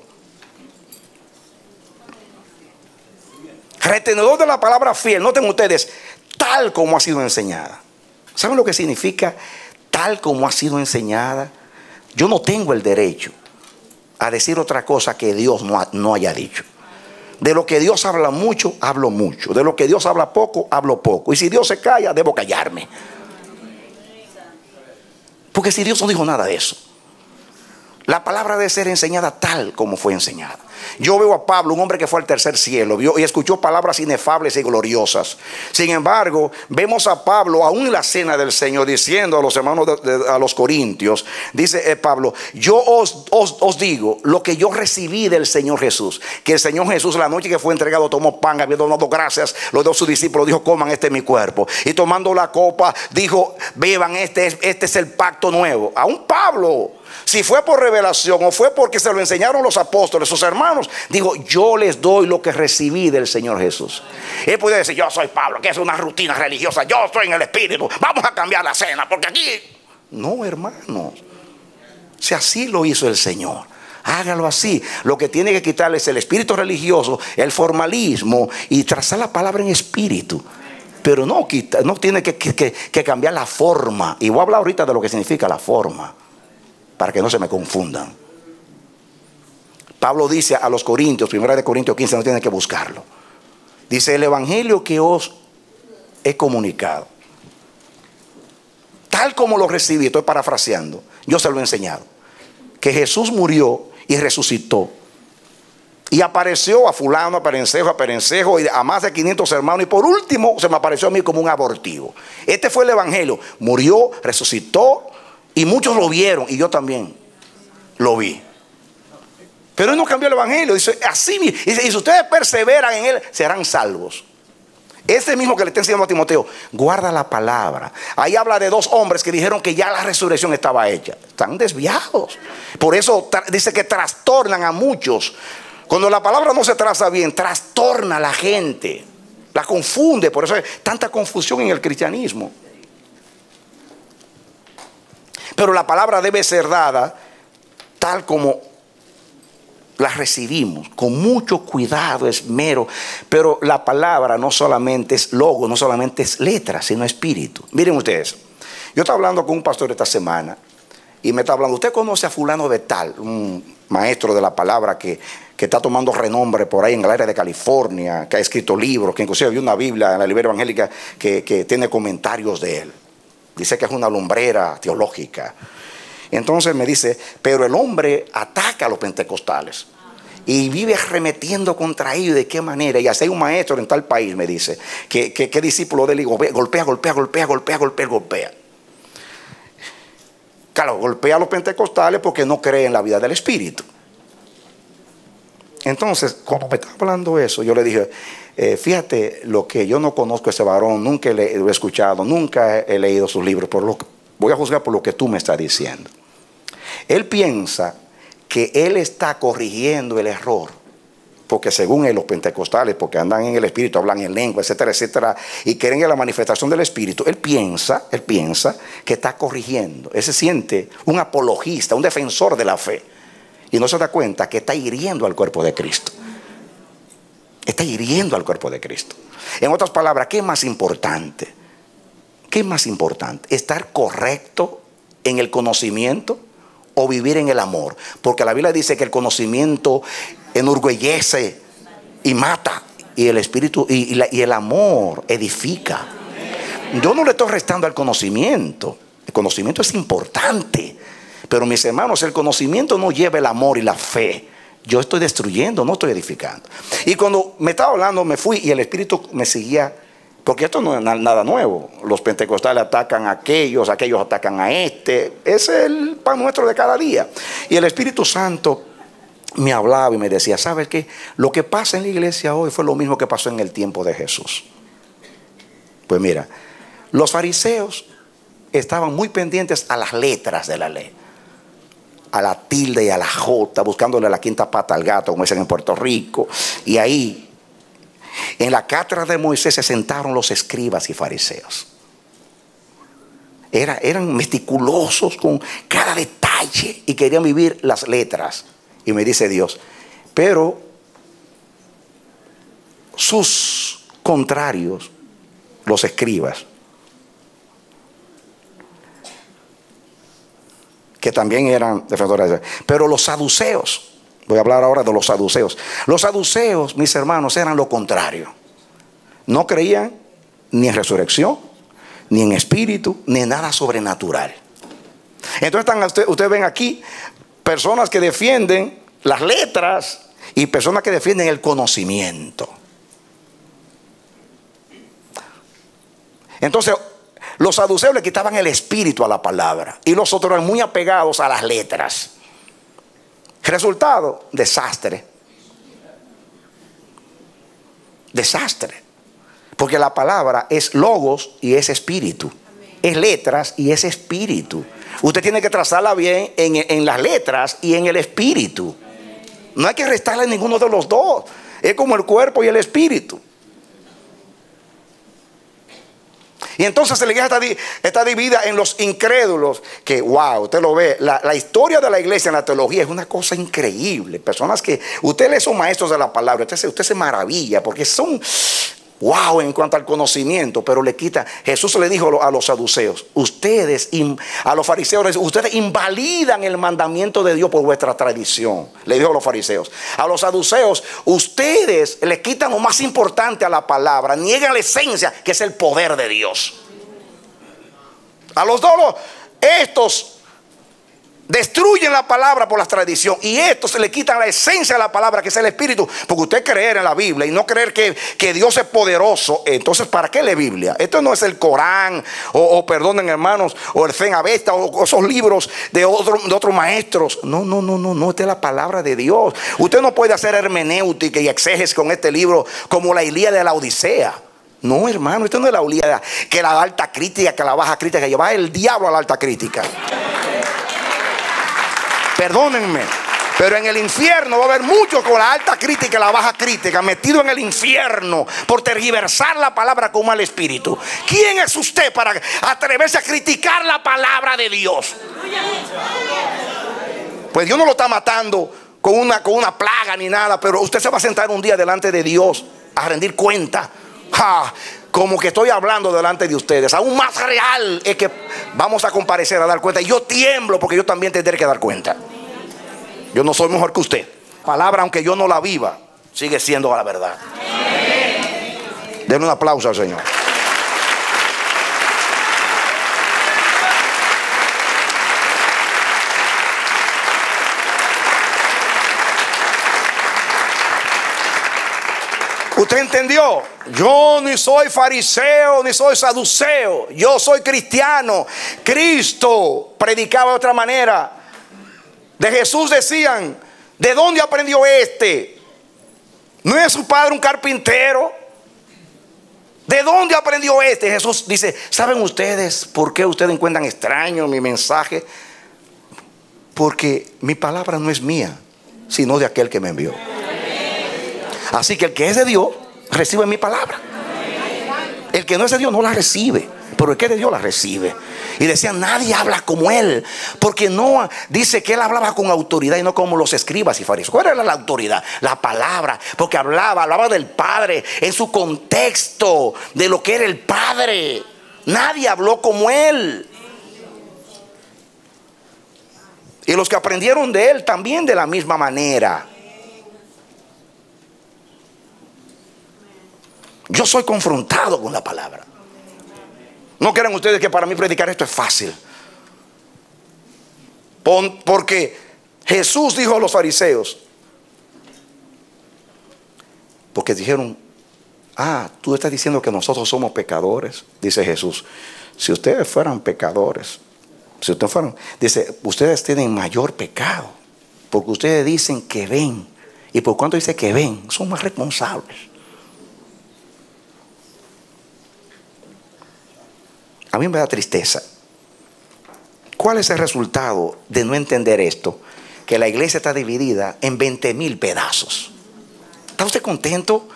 Retenedor de la palabra fiel, noten ustedes, tal como ha sido enseñada. ¿Saben lo que significa tal como ha sido enseñada? Yo no tengo el derecho a decir otra cosa que Dios no haya dicho. De lo que Dios habla mucho, hablo mucho. De lo que Dios habla poco, hablo poco. Y si Dios se calla, debo callarme. Porque si Dios no dijo nada de eso. La palabra debe ser enseñada tal como fue enseñada. Yo veo a Pablo, un hombre que fue al tercer cielo, vio y escuchó palabras inefables y gloriosas. Sin embargo, vemos a Pablo aún en la cena del Señor diciendo a los hermanos, a los corintios, dice Pablo: yo os digo lo que yo recibí del Señor Jesús, que el Señor Jesús la noche que fue entregado tomó pan, habiendo dado gracias, lo dio a sus discípulos, dijo: coman, este es mi cuerpo. Y tomando la copa dijo: beban, este es el pacto nuevo. Aún Pablo, si fue por revelación o fue porque se lo enseñaron los apóstoles, sus hermanos, digo: yo les doy lo que recibí del Señor Jesús. Él puede decir: yo soy Pablo, que es una rutina religiosa, yo estoy en el Espíritu, vamos a cambiar la cena, porque aquí... No, hermanos, si así lo hizo el Señor, hágalo así. Lo que tiene que quitarle es el espíritu religioso, el formalismo, y trazar la palabra en espíritu. Pero no tiene que cambiar la forma. Y voy a hablar ahorita de lo que significa la forma, para que no se me confundan. Pablo dice a los corintios, 1 Corintios 15, no tienen que buscarlo. Dice: el evangelio que os he comunicado, tal como lo recibí, estoy parafraseando, yo se lo he enseñado, que Jesús murió y resucitó, y apareció a fulano, a perencejo, y a más de 500 hermanos, y por último se me apareció a mí como un abortivo. Este fue el evangelio: murió, resucitó, y muchos lo vieron, y yo también lo vi. Pero él no cambió el evangelio. Dice así: y si ustedes perseveran en él, serán salvos. Ese mismo que le está enseñando a Timoteo, guarda la palabra. Ahí habla de 2 hombres que dijeron que ya la resurrección estaba hecha. Están desviados. Por eso dice que trastornan a muchos. Cuando la palabra no se traza bien, trastorna a la gente, la confunde. Por eso hay tanta confusión en el cristianismo. Pero la palabra debe ser dada tal como la recibimos, con mucho cuidado, esmero. Pero la palabra no solamente es logo, no solamente es letra, sino espíritu. Miren ustedes, yo estaba hablando con un pastor esta semana y me está hablando: ¿usted conoce a fulano de tal? Un maestro de la palabra que está tomando renombre por ahí en el área de California, que ha escrito libros, que inclusive hay una Biblia en la librería evangélica que tiene comentarios de él. Dice que es una lumbrera teológica. Entonces me dice: pero el hombre ataca a los pentecostales y vive arremetiendo contra ellos. ¿De qué manera? Y así hay un maestro en tal país, me dice, que discípulo de él, golpea. Claro, golpea a los pentecostales porque no cree en la vida del Espíritu. Entonces, cuando me estaba hablando eso, yo le dije: fíjate, lo que yo no conozco a ese varón, nunca lo he escuchado, nunca he leído sus libros, voy a juzgar por lo que tú me estás diciendo. Él piensa que él está corrigiendo el error, porque según él, los pentecostales, porque andan en el Espíritu, hablan en lengua, etcétera, etcétera, y creen en la manifestación del Espíritu, él piensa que está corrigiendo. Él se siente un apologista, un defensor de la fe, y no se da cuenta que está hiriendo al cuerpo de Cristo. Está hiriendo al cuerpo de Cristo. En otras palabras, ¿qué es más importante? ¿Qué es más importante? ¿Estar correcto en el conocimiento o vivir en el amor? Porque la Biblia dice que el conocimiento enorgullece y mata, y el espíritu y el amor edifica. Yo no le estoy restando al conocimiento. El conocimiento es importante, pero mis hermanos, el conocimiento no lleva el amor y la fe. Yo estoy destruyendo, no estoy edificando. Y cuando me estaba hablando, me fui y el Espíritu me seguía. Porque esto no es nada nuevo. Los pentecostales atacan a aquellos atacan a este. Ese es el pan nuestro de cada día. Y el Espíritu Santo me hablaba y me decía: ¿sabes qué? Lo que pasa en la iglesia hoy fue lo mismo que pasó en el tiempo de Jesús. Pues mira, los fariseos estaban muy pendientes a las letras de la ley, a la tilde y a la jota, buscándole la quinta pata al gato, como dicen en Puerto Rico. Y ahí, en la cátedra de Moisés, se sentaron los escribas y fariseos. Eran meticulosos con cada detalle y querían vivir las letras. Y me dice Dios: pero sus contrarios, los escribas, que también eran defensores de... Pero los saduceos, voy a hablar ahora de los saduceos. Los saduceos, mis hermanos, eran lo contrario. No creían ni en resurrección, ni en espíritu, ni en nada sobrenatural. Entonces ustedes ven aquí personas que defienden las letras y personas que defienden el conocimiento. Entonces, los saduceos le quitaban el espíritu a la palabra y los otros eran muy apegados a las letras. Resultado, desastre. Desastre. Porque la palabra es logos y es espíritu. Es letras y es espíritu. Usted tiene que trazarla bien en las letras y en el espíritu. No hay que restarle ninguno de los dos. Es como el cuerpo y el espíritu. Y entonces la iglesia está dividida en los incrédulos. Que wow, usted lo ve. La historia de la iglesia en la teología es una cosa increíble. Personas que usted lee, son maestros de la palabra. Usted se maravilla porque son wow en cuanto al conocimiento. Pero le quita. Jesús le dijo a los saduceos, a los fariseos, ustedes invalidan el mandamiento de Dios por vuestra tradición. Le dijo a los fariseos. A los saduceos, ustedes le quitan lo más importante a la palabra, niegan la esencia, que es el poder de Dios. A los dos, estos destruyen la palabra por la tradición y estos se le quitan la esencia de la palabra, que es el espíritu. Porque usted creer en la Biblia y no creer que Dios es poderoso, entonces ¿para qué lee Biblia? Esto no es el Corán o perdonen hermanos, o el Zen Avesta o esos libros de otros maestros. No, esta es la palabra de Dios. Usted no puede hacer hermenéutica y exégesis con este libro como la Ilíada de la Odisea. No, hermano, esto no es la Ilíada, que la alta crítica, que la baja crítica, que lleva el diablo a la alta crítica. Perdónenme, pero en el infierno va a haber muchos con la alta crítica y la baja crítica metido en el infierno por tergiversar la palabra con mal espíritu. ¿Quién es usted para atreverse a criticar la palabra de Dios? Pues Dios no lo está matando con una plaga ni nada, pero usted se va a sentar un día delante de Dios a rendir cuenta. Como que estoy hablando delante de ustedes. Aún más real es que vamos a comparecer a dar cuenta. Y yo tiemblo porque yo también tendré que dar cuenta. Yo no soy mejor que usted. Palabra, aunque yo no la viva, sigue siendo la verdad. Denle un aplauso al Señor. ¿Usted entendió? Yo ni soy fariseo ni soy saduceo. Yo soy cristiano. Cristo predicaba de otra manera. De Jesús decían, ¿de dónde aprendió este? ¿No es su padre un carpintero? ¿De dónde aprendió este? Jesús dice, ¿saben ustedes por qué ustedes encuentran extraño mi mensaje? Porque mi palabra no es mía, sino de aquel que me envió. Así que el que es de Dios recibe mi palabra. El que no es de Dios no la recibe, pero el que es de Dios la recibe. Y decían, nadie habla como él, porque no, dice que él hablaba con autoridad y no como los escribas y fariseos. ¿Cuál era la autoridad? La palabra, porque hablaba del Padre en su contexto de lo que era el Padre. Nadie habló como él. Y los que aprendieron de él también de la misma manera. Yo soy confrontado con la palabra. No crean ustedes que para mí predicar esto es fácil. Porque Jesús dijo a los fariseos, porque dijeron, tú estás diciendo que nosotros somos pecadores. Dice Jesús, si ustedes fueran pecadores, dice, ustedes tienen mayor pecado, porque ustedes dicen que ven, y por cuanto dice que ven, son más responsables. A mí me da tristeza. ¿Cuál es el resultado de no entender esto? Que la iglesia está dividida en 20,000 pedazos. ¿Está usted contento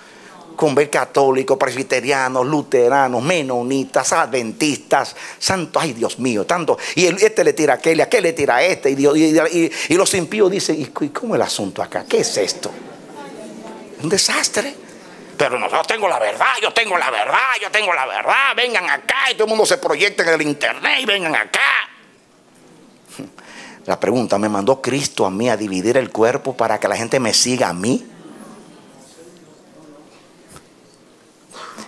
con ver católicos, presbiterianos, luteranos, menonitas, adventistas, santos? Ay, Dios mío, tanto. Y este le tira a aquel le tira a este. Y los impíos dicen, ¿y cómo es el asunto acá? ¿Qué es esto? Un desastre. Pero no, yo tengo la verdad, yo tengo la verdad, vengan acá, y todo el mundo se proyecta en el internet y vengan acá. La pregunta, ¿me mandó Cristo a mí a dividir el cuerpo para que la gente me siga a mí?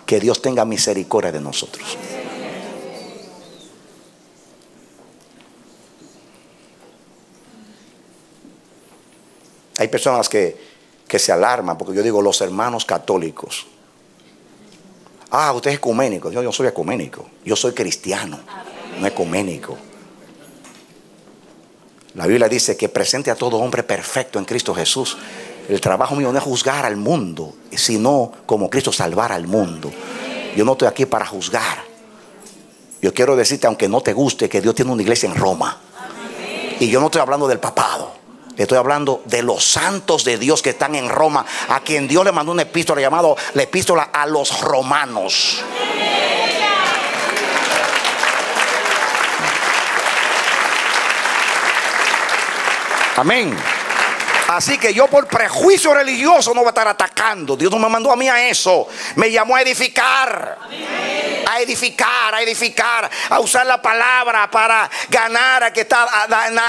Que Dios tenga misericordia de nosotros. Hay personas que se alarman porque yo digo los hermanos católicos. Ah, usted es ecuménico. Yo soy ecuménico. Yo soy cristiano, no ecuménico. La Biblia dice que presente a todo hombre perfecto en Cristo Jesús. El trabajo mío no es juzgar al mundo, sino como Cristo salvar al mundo. Yo no estoy aquí para juzgar. Yo quiero decirte, aunque no te guste, que Dios tiene una iglesia en Roma. Y yo no estoy hablando del papado. Estoy hablando de los santos de Dios que están en Roma, a quien Dios le mandó una epístola llamada la epístola a los romanos. Amén. Así que yo por prejuicio religioso no voy a estar atacando. Dios no me mandó a mí a eso. Me llamó a edificar. A edificar, a edificar, a usar la palabra para ganar a que está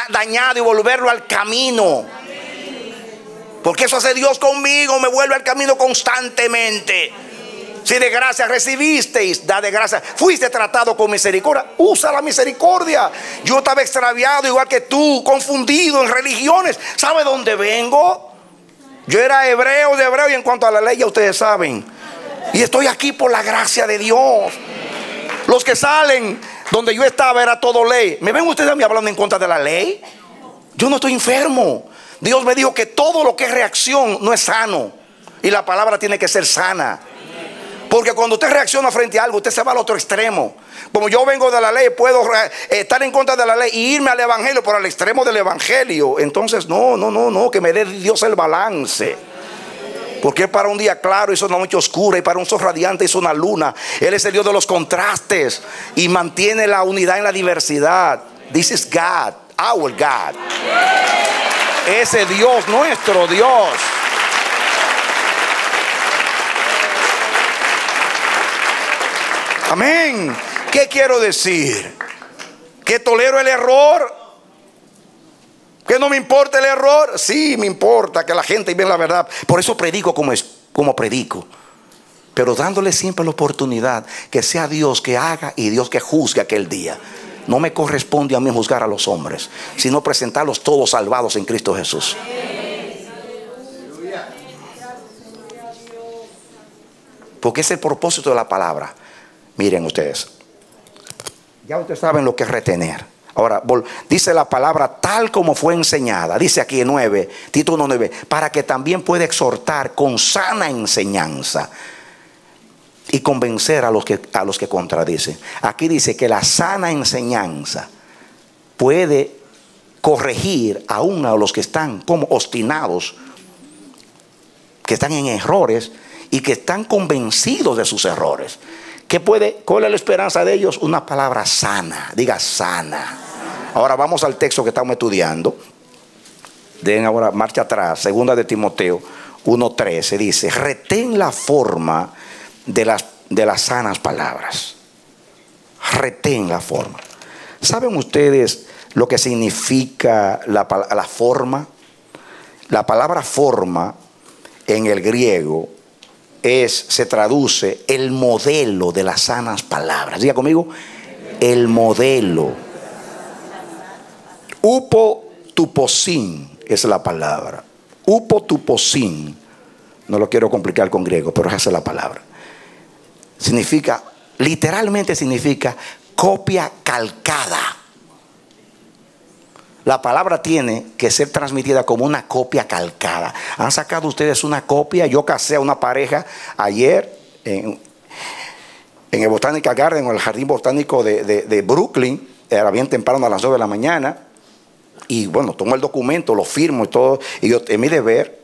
dañado y volverlo al camino. Porque eso hace Dios conmigo, me vuelve al camino constantemente. Si de gracia recibisteis, da de gracia. Fuiste tratado con misericordia, usa la misericordia. Yo estaba extraviado igual que tú, confundido en religiones. ¿Sabe dónde vengo? Yo era hebreo de hebreo, y en cuanto a la ley ya ustedes saben. Y estoy aquí por la gracia de Dios. Los que salen donde yo estaba era todo ley. ¿Me ven ustedes a mí hablando en contra de la ley? Yo no estoy enfermo. Dios me dijo que todo lo que es reacción no es sano. Y la palabra tiene que ser sana. Porque cuando usted reacciona frente a algo, usted se va al otro extremo. Como yo vengo de la ley, puedo estar en contra de la ley y irme al evangelio, por el extremo del evangelio. Entonces no, que me dé Dios el balance. Porque para un día claro hizo una noche oscura, y para un sol radiante hizo una luna. Él es el Dios de los contrastes y mantiene la unidad en la diversidad. This is God, our God. Ese Dios, nuestro Dios. Amén. ¿Qué quiero decir? ¿Que tolero el error? ¿Que no me importa el error? Sí, me importa que la gente vea la verdad. Por eso predico como predico. Pero dándole siempre la oportunidad que sea Dios que haga y Dios que juzgue aquel día. No me corresponde a mí juzgar a los hombres, sino presentarlos todos salvados en Cristo Jesús. Porque es el propósito de la palabra. Miren ustedes, ya ustedes saben lo que es retener. Ahora, dice la palabra tal como fue enseñada. Dice aquí en 9, Tito 1:9, para que también pueda exhortar con sana enseñanza y convencer a los que contradicen. Aquí dice que la sana enseñanza puede corregir aún a los que están como obstinados, que están en errores y que están convencidos de sus errores. ¿Cuál es la esperanza de ellos? Una palabra sana. Diga sana. Ahora vamos al texto que estamos estudiando. Den ahora marcha atrás. Segunda de Timoteo 1:13 dice: retén la forma de las sanas palabras. Retén la forma. ¿Saben ustedes lo que significa la forma? La palabra forma en el griego se traduce el modelo de las sanas palabras. Diga conmigo, el modelo. Upotuposin es la palabra. Upotuposin. No lo quiero complicar con griego, pero esa es la palabra. Significa, literalmente significa copia calcada. La palabra tiene que ser transmitida como una copia calcada. ¿Han sacado ustedes una copia? Yo casé a una pareja ayer en el Botanical Garden, o el jardín botánico de Brooklyn. Era bien temprano, a las 9 de la mañana. Y bueno, tomo el documento, lo firmo y todo. Y yo, en mi deber,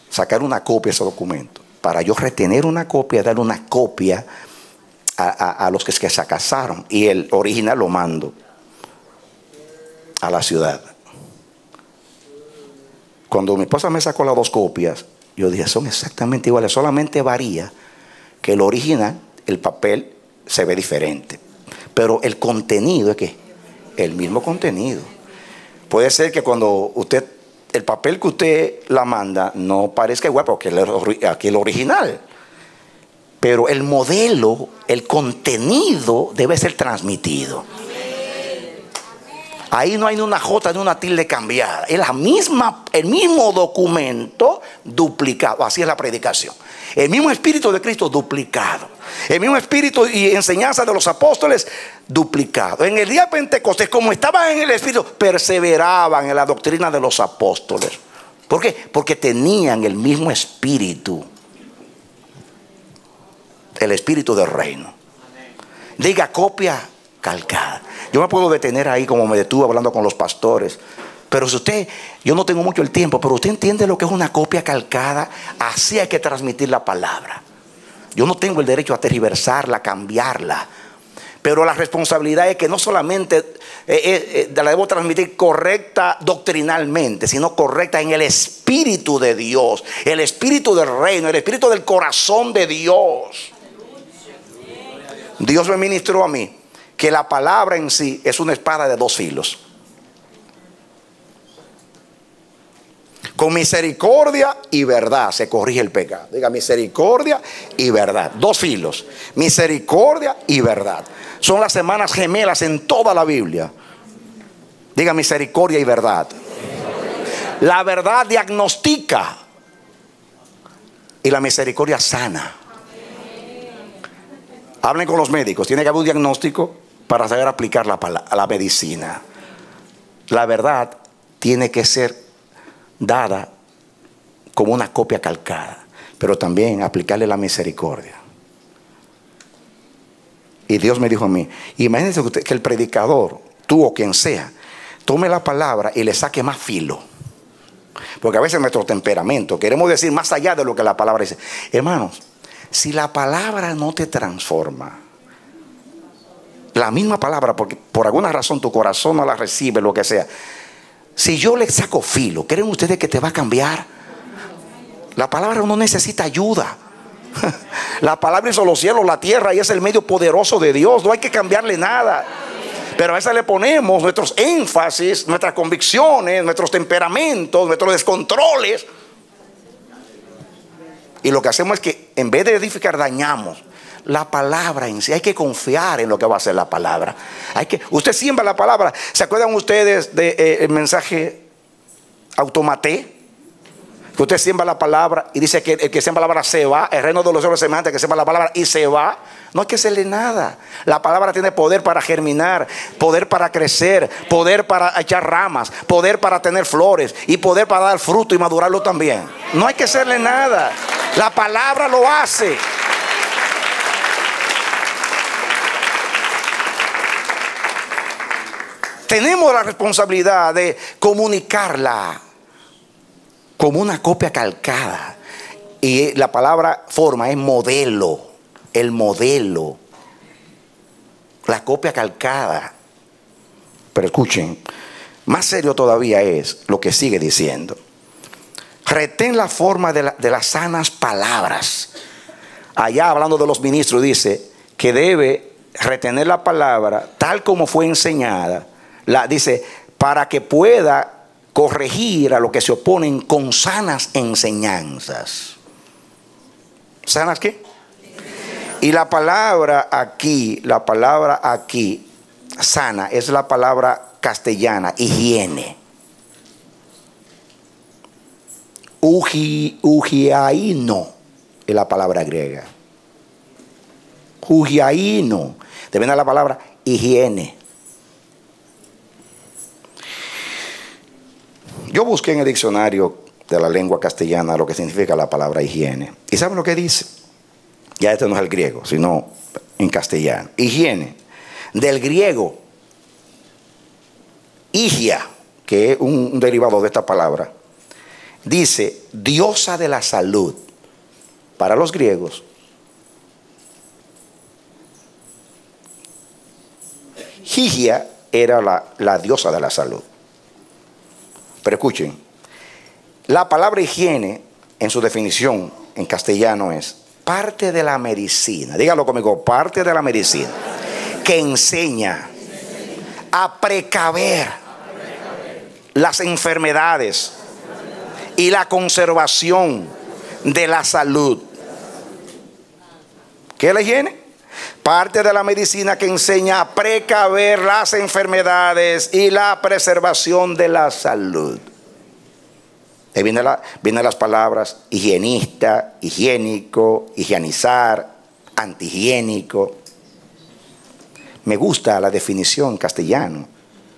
sacar una copia de ese documento. Para yo retener una copia, darle una copia a los que se casaron. Y el original lo mando a la ciudad. Cuando mi esposa me sacó las dos copias, yo dije, son exactamente iguales, solamente varía que el original, el papel se ve diferente, pero el contenido es que el mismo contenido. Puede ser que cuando el papel que usted la manda no parezca igual, porque aquí el original, pero el modelo, el contenido debe ser transmitido. Ahí no hay ni una jota ni una tilde cambiada. Es el mismo documento duplicado. Así es la predicación. El mismo Espíritu de Cristo duplicado. El mismo Espíritu y enseñanza de los apóstoles duplicado. En el día de Pentecostés, como estaban en el Espíritu, perseveraban en la doctrina de los apóstoles. ¿Por qué? Porque tenían el mismo Espíritu. El Espíritu del reino. Diga copia calcada. Yo me puedo detener ahí como me detuve hablando con los pastores. Pero si usted, yo no tengo mucho el tiempo, pero usted entiende lo que es una copia calcada. Así hay que transmitir la palabra. Yo no tengo el derecho a tergiversarla, cambiarla. Pero la responsabilidad es que no solamente la debo transmitir correcta doctrinalmente, sino correcta en el Espíritu de Dios, el Espíritu del reino, el Espíritu del corazón de Dios. Dios me ministró a mí que la palabra en sí es una espada de dos filos. Con misericordia y verdad se corrige el pecado. Diga misericordia y verdad. Dos filos. Misericordia y verdad. Son las semanas gemelas en toda la Biblia. Diga misericordia y verdad. La verdad diagnostica y la misericordia sana. Hablen con los médicos. Tiene que haber un diagnóstico para saber aplicar la medicina. La verdad tiene que ser dada como una copia calcada, pero también aplicarle la misericordia. Y Dios me dijo a mí, imagínense usted que el predicador, tú o quien sea, tome la palabra y le saque más filo. Porque a veces nuestro temperamento queremos decir más allá de lo que la palabra dice. Hermanos, si la palabra no te transforma, la misma palabra, porque por alguna razón tu corazón no la recibe, lo que sea, si yo le saco filo, ¿creen ustedes que te va a cambiar? La palabra no necesita ayuda. La palabra hizo los cielos, la tierra, y es el medio poderoso de Dios. No hay que cambiarle nada. Pero a esa le ponemos nuestros énfasis, nuestras convicciones, nuestros temperamentos, nuestros descontroles. Y lo que hacemos es que en vez de edificar, dañamos. La palabra en sí, hay que confiar en lo que va a hacer la palabra. Usted siembra la palabra. ¿Se acuerdan ustedes del mensaje automaté? Que usted siembra la palabra y dice que el que siembra la palabra se va. El reino de los cielos es semejante, que siembra la palabra y se va. No hay que hacerle nada. La palabra tiene poder para germinar, poder para crecer, poder para echar ramas, poder para tener flores y poder para dar fruto y madurarlo también. No hay que hacerle nada. La palabra lo hace. Tenemos la responsabilidad de comunicarla como una copia calcada. Y la palabra forma es modelo. El modelo. La copia calcada. Pero escuchen, más serio todavía es lo que sigue diciendo. Retén la forma de las sanas palabras. Allá hablando de los ministros dice que debe retener la palabra tal como fue enseñada. Dice, para que pueda corregir a los que se oponen con sanas enseñanzas. ¿Sanas qué? Y la palabra aquí, sana, es la palabra castellana, higiene. Ugiaino es la palabra griega. Ugiaino. Te viene la palabra higiene. Yo busqué en el diccionario de la lengua castellana lo que significa la palabra higiene. ¿Y saben lo que dice? Ya este no es el griego, sino en castellano. Higiene. Del griego, higia, que es un derivado de esta palabra, dice diosa de la salud. Para los griegos, Higia era la diosa de la salud. Pero escuchen, la palabra higiene en su definición en castellano es parte de la medicina. Dígalo conmigo, parte de la medicina que enseña a precaver las enfermedades y la conservación de la salud. ¿Qué es la higiene? Parte de la medicina que enseña a precaver las enfermedades y la preservación de la salud. Ahí vienen las palabras higienista, higiénico, higienizar, antihigiénico. Me gusta la definición en castellano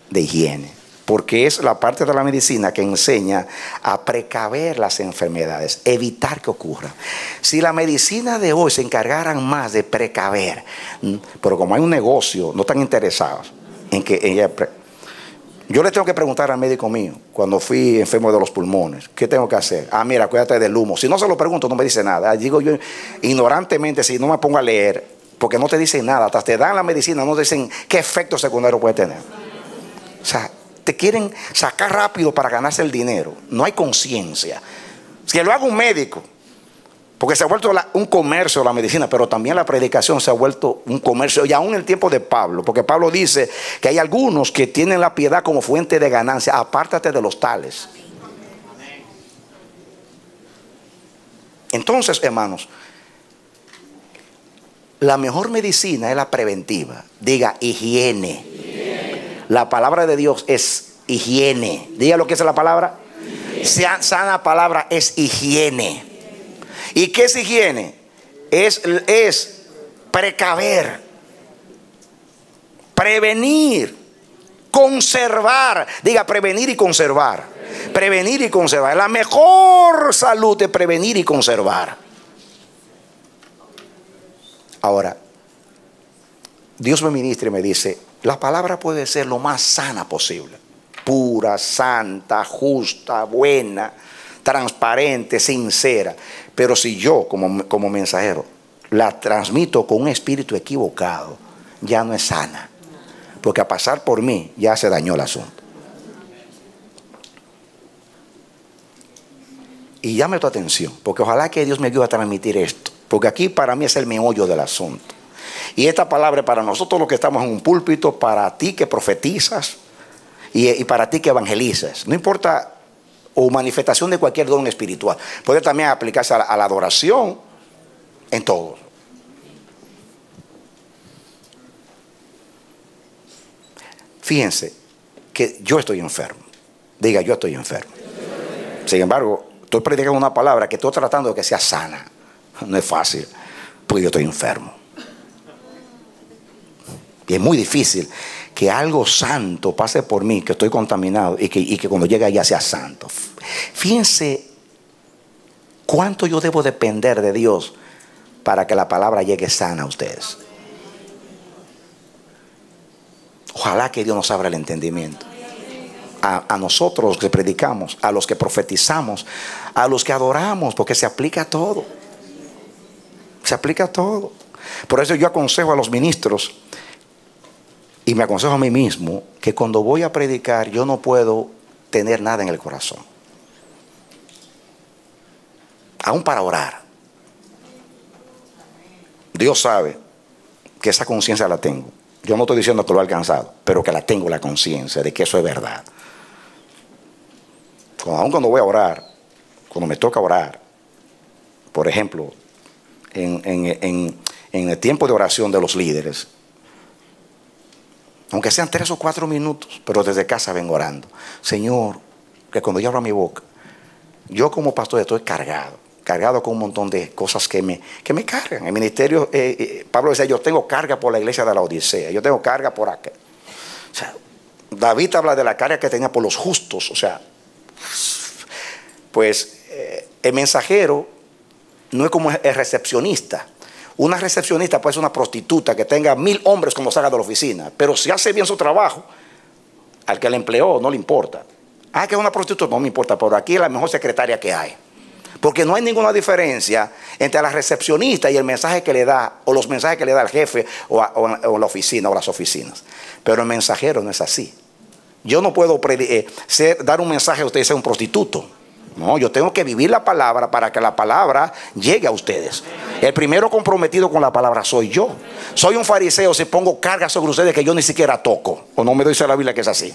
de higiene, porque es la parte de la medicina que enseña a precaver las enfermedades, evitar que ocurran. Si la medicina de hoy se encargaran más de precaver, pero como hay un negocio, no están interesados en que yo le tengo que preguntar al médico mío, cuando fui enfermo de los pulmones, ¿qué tengo que hacer? Mira, cuídate del humo. Si no se lo pregunto, no me dice nada. Digo yo ignorantemente, si no me pongo a leer, porque no te dicen nada, hasta te dan la medicina, no te dicen qué efecto secundario puede tener. O sea, te quieren sacar rápido para ganarse el dinero. No hay conciencia. Si lo haga un médico, porque se ha vuelto un comercio la medicina, pero también la predicación se ha vuelto un comercio, y aún en el tiempo de Pablo, porque Pablo dice que hay algunos que tienen la piedad como fuente de ganancia. Apártate de los tales. Entonces, hermanos, la mejor medicina es la preventiva. Diga higiene. La palabra de Dios es higiene. Diga lo que es la palabra. Sana palabra es higiene. ¿Y qué es higiene? Es precaver, prevenir, conservar. Diga prevenir y conservar. Prevenir y conservar. La mejor salud es prevenir y conservar. Ahora, Dios me ministra y me dice, la palabra puede ser lo más sana posible. Pura, santa, justa, buena, transparente, sincera. Pero si yo como mensajero la transmito con un espíritu equivocado, ya no es sana. Porque a pasar por mí ya se dañó el asunto. Y llame tu atención, porque ojalá que Dios me ayude a transmitir esto. Porque aquí para mí es el meollo del asunto. Y esta palabra para nosotros los que estamos en un púlpito, para ti que profetizas y para ti que evangelizas. No importa, o manifestación de cualquier don espiritual. Puede también aplicarse a la adoración en todo. Fíjense que yo estoy enfermo. Diga, yo estoy enfermo. Sin embargo, estoy predicando una palabra que estoy tratando de que sea sana. No es fácil, porque yo estoy enfermo. Y es muy difícil que algo santo pase por mí, que estoy contaminado, y que cuando llegue allá sea santo. Fíjense cuánto yo debo depender de Dios para que la palabra llegue sana a ustedes. Ojalá que Dios nos abra el entendimiento. A nosotros los que predicamos, a los que profetizamos, a los que adoramos, porque se aplica a todo. Se aplica a todo. Por eso yo aconsejo a los ministros, y me aconsejo a mí mismo, que cuando voy a predicar yo no puedo tener nada en el corazón. Aún para orar. Dios sabe que esa conciencia la tengo. Yo no estoy diciendo que lo he alcanzado, pero que la tengo, la conciencia de que eso es verdad. Aún cuando voy a orar, cuando me toca orar, por ejemplo, en el tiempo de oración de los líderes, aunque sean 3 o 4 minutos, pero desde casa vengo orando. Señor, que cuando yo abro mi boca, yo como pastor estoy cargado con un montón de cosas que me cargan. El ministerio, Pablo decía, yo tengo carga por la iglesia de la Odisea, yo tengo carga por acá. O sea, David habla de la carga que tenía por los justos. O sea, pues el mensajero no es como el recepcionista. Una recepcionista puede ser una prostituta que tenga 1000 hombres cuando salga de la oficina, pero si hace bien su trabajo, al que le empleó no le importa. Que es una prostituta, no me importa, pero aquí es la mejor secretaria que hay. Porque no hay ninguna diferencia entre la recepcionista y el mensaje que le da, o los mensajes que le da el jefe o la oficina o las oficinas. Pero el mensajero no es así. Yo no puedo dar un mensaje a usted y ser un prostituto. No, yo tengo que vivir la palabra para que la palabra llegue a ustedes. El primero comprometido con la palabra soy yo. Soy un fariseo si pongo carga sobre ustedes que yo ni siquiera toco. O no me dice la Biblia que es así.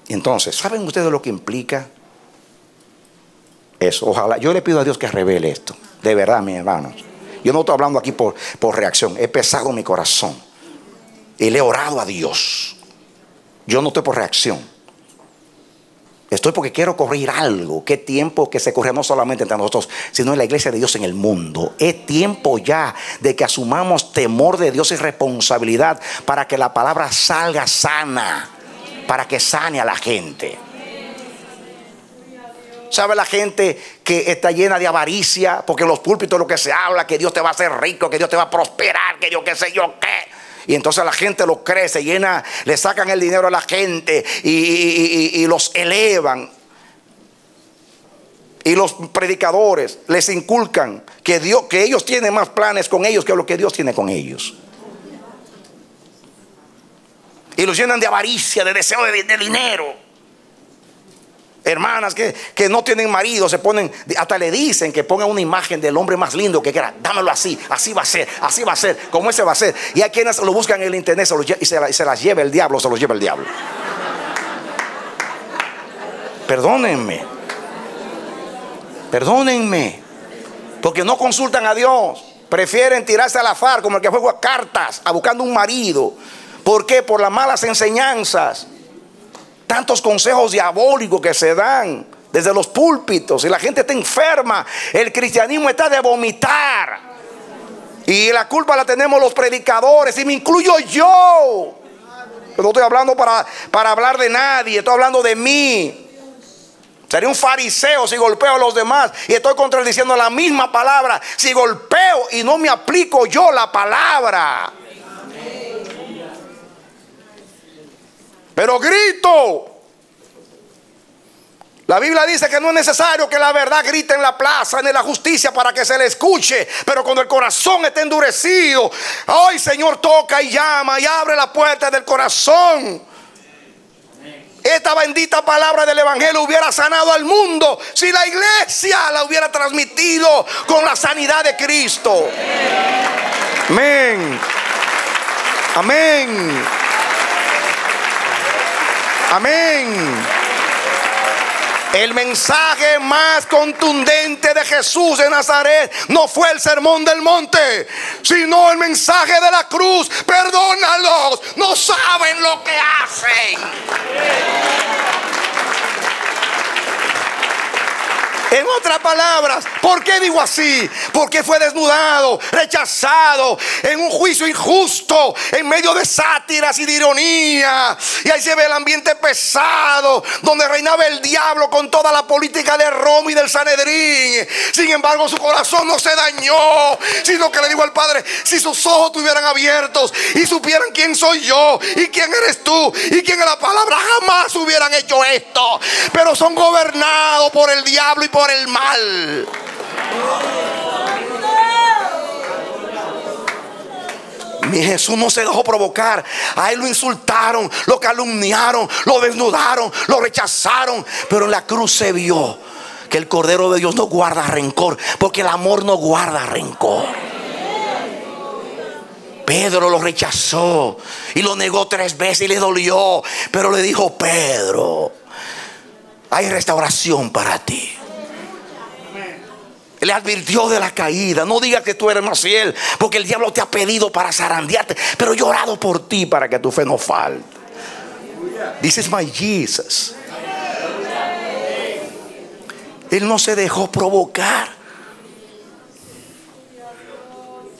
Entonces, ¿saben ustedes lo que implica eso? Ojalá, yo le pido a Dios que revele esto. De verdad, mis hermanos. Yo no estoy hablando aquí por reacción. He pesado mi corazón y le he orado a Dios. Yo no estoy por reacción. Estoy porque quiero corregir algo. Qué tiempo que se corre no solamente entre nosotros, sino en la iglesia de Dios en el mundo. Es tiempo ya de que asumamos temor de Dios y responsabilidad para que la palabra salga sana, para que sane a la gente. ¿Sabe la gente que está llena de avaricia? Porque en los púlpitos lo que se habla, que Dios te va a hacer rico, que Dios te va a prosperar, que Dios qué sé yo qué. Y entonces la gente lo cree, se llena, le sacan el dinero a la gente y los elevan. Y los predicadores les inculcan que ellos tienen más planes con ellos que lo que Dios tiene con ellos. Y los llenan de avaricia, de deseo de dinero. Hermanas que no tienen marido, se ponen, hasta le dicen que pongan una imagen del hombre más lindo que quiera. Dámelo así, así va a ser, como ese va a ser. Y hay quienes lo buscan en el internet y se las lleva el diablo, se los lleva el diablo. Perdónenme, porque no consultan a Dios. Prefieren tirarse al azar, como el que juega cartas, a buscando un marido. ¿Por qué? Por las malas enseñanzas. Tantos consejos diabólicos que se dan desde los púlpitos y la gente está enferma. El cristianismo está de vomitar. Y la culpa la tenemos los predicadores, y me incluyo yo. Yo no estoy hablando para hablar de nadie, estoy hablando de mí. Sería un fariseo si golpeo a los demás y estoy contradiciendo la misma palabra. Si golpeo y no me aplico yo la palabra, pero grito. La Biblia dice que no es necesario que la verdad grite en la plaza, ni en la justicia, para que se le escuche. Pero cuando el corazón está endurecido, ay, Señor, toca y llama y abre la puerta del corazón. Esta bendita palabra del evangelio hubiera sanado al mundo si la iglesia la hubiera transmitido con la sanidad de Cristo. Amén. Amén. Amén. El mensaje más contundente de Jesús de Nazaret no fue el sermón del monte, sino el mensaje de la cruz. Perdónalos, no saben lo que hacen. En otras palabras, ¿por qué digo así? Porque fue desnudado, rechazado, en un juicio injusto, en medio de sátiras y de ironía. Y ahí se ve el ambiente pesado, donde reinaba el diablo con toda la política de Roma y del Sanedrín. Sin embargo, su corazón no se dañó, sino que le dijo al Padre: si sus ojos estuvieran abiertos y supieran quién soy yo y quién eres tú y quién es la palabra, jamás hubieran hecho esto. Pero son gobernados por el diablo y por el mal. Mi Jesús no se dejó provocar. A él lo insultaron, lo calumniaron, lo desnudaron, lo rechazaron, pero en la cruz se vio que el Cordero de Dios no guarda rencor, porque el amor no guarda rencor. Pedro lo rechazó y lo negó 3 veces y le dolió, pero le dijo: Pedro, hay restauración para ti. Le advirtió de la caída. No digas que tú eres más fiel, porque el diablo te ha pedido para zarandearte, pero yo he orado por ti para que tu fe no falte. This is my Jesus. Él no se dejó provocar.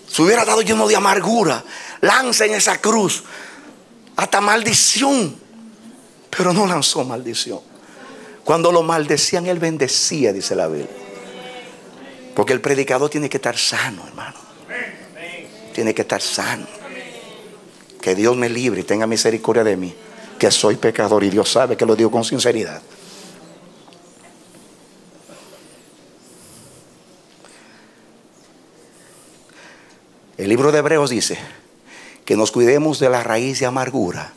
Se hubiera dado lleno de amargura, lanza en esa cruz hasta maldición, pero no lanzó maldición. Cuando lo maldecían, él bendecía, dice la Biblia. Porque el predicador tiene que estar sano, hermano. Tiene que estar sano. Que Dios me libre y tenga misericordia de mí, que soy pecador, y Dios sabe que lo digo con sinceridad. El libro de Hebreos dice que nos cuidemos de la raíz de amargura,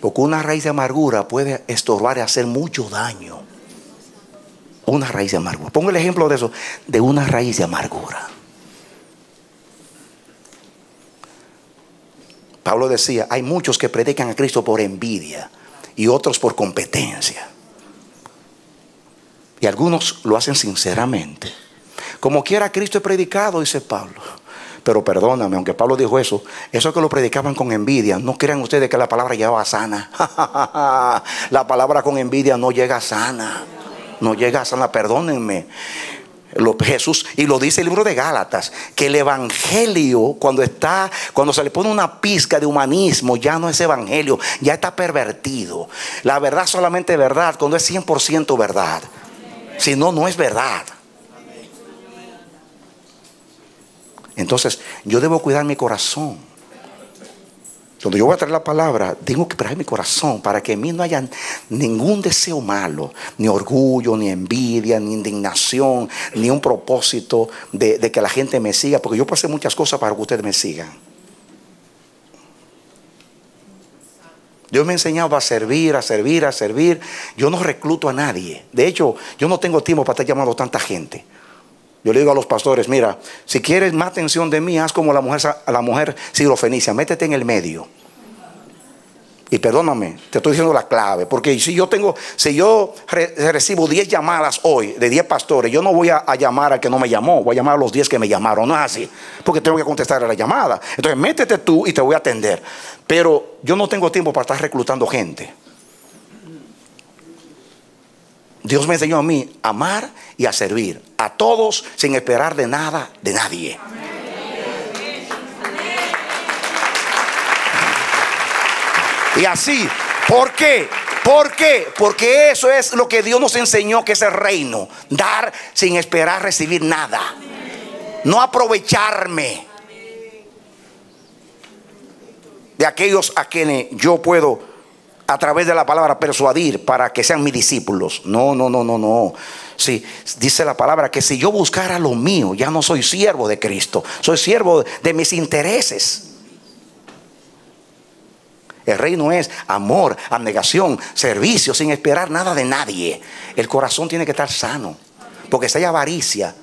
porque una raíz de amargura puede estorbar y hacer mucho daño. Una raíz de amargura. Pongo el ejemplo de eso, de una raíz de amargura. Pablo decía: hay muchos que predican a Cristo por envidia y otros por competencia. Y algunos lo hacen sinceramente, Como quiera Cristo he predicado, dice Pablo. Pero perdóname, aunque Pablo dijo eso, eso que lo predicaban con envidia. No crean ustedes que la palabra llegaba sana. La palabra con envidia no llega sana. No llega sana, perdónenme. Jesús, y lo dice el libro de Gálatas, que el evangelio cuando se le pone una pizca de humanismo, ya no es evangelio, ya está pervertido. La verdad solamente es verdad cuando es 100% verdad. Si no, no es verdad. Entonces yo debo cuidar mi corazón. Cuando yo voy a traer la palabra, tengo que cuidar mi corazón para que en mí no haya ningún deseo malo, ni orgullo, ni envidia, ni indignación, ni un propósito de que la gente me siga, porque yo pasé muchas cosas para que ustedes me sigan. Dios me ha enseñado a servir, a servir, a servir. Yo no recluto a nadie. De hecho, yo no tengo tiempo para estar llamando a tanta gente. Yo le digo a los pastores, mira, si quieres más atención de mí, haz como la mujer sirofenicia, métete en el medio. Y perdóname, te estoy diciendo la clave, porque si yo recibo 10 llamadas hoy de 10 pastores, yo no voy a llamar al que no me llamó, voy a llamar a los 10 que me llamaron, no es así, porque tengo que contestar a la llamada. Entonces métete tú y te voy a atender. Pero yo no tengo tiempo para estar reclutando gente. Dios me enseñó a mí a amar y a servir a todos sin esperar de nada de nadie. Y así, ¿por qué? ¿Por qué? Porque eso es lo que Dios nos enseñó, que es el reino. Dar sin esperar recibir nada. No aprovecharme de aquellos a quienes yo puedo a través de la palabra persuadir para que sean mis discípulos. No. Sí, dice la palabra que si yo buscara lo mío, ya no soy siervo de Cristo, soy siervo de mis intereses. El reino es amor, abnegación, servicio, sin esperar nada de nadie. El corazón tiene que estar sano, porque si hay avaricia,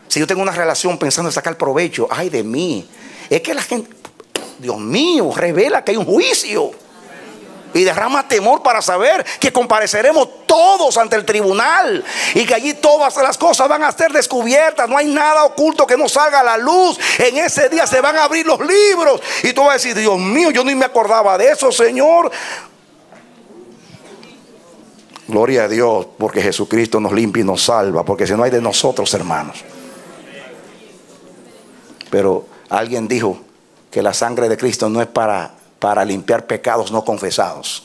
si yo tengo una relación pensando en sacar provecho, ay de mí, es que la gente, Dios mío, revela que hay un juicio. Y derrama temor para saber que compareceremos todos ante el tribunal y que allí todas las cosas van a ser descubiertas. No hay nada oculto que no salga a la luz. En ese día se van a abrir los libros y tú vas a decir, Dios mío, yo ni me acordaba de eso, Señor. Gloria a Dios, porque Jesucristo nos limpia y nos salva, porque si no hay de nosotros, hermanos. Pero alguien dijo que la sangre de Cristo no es para limpiar pecados no confesados.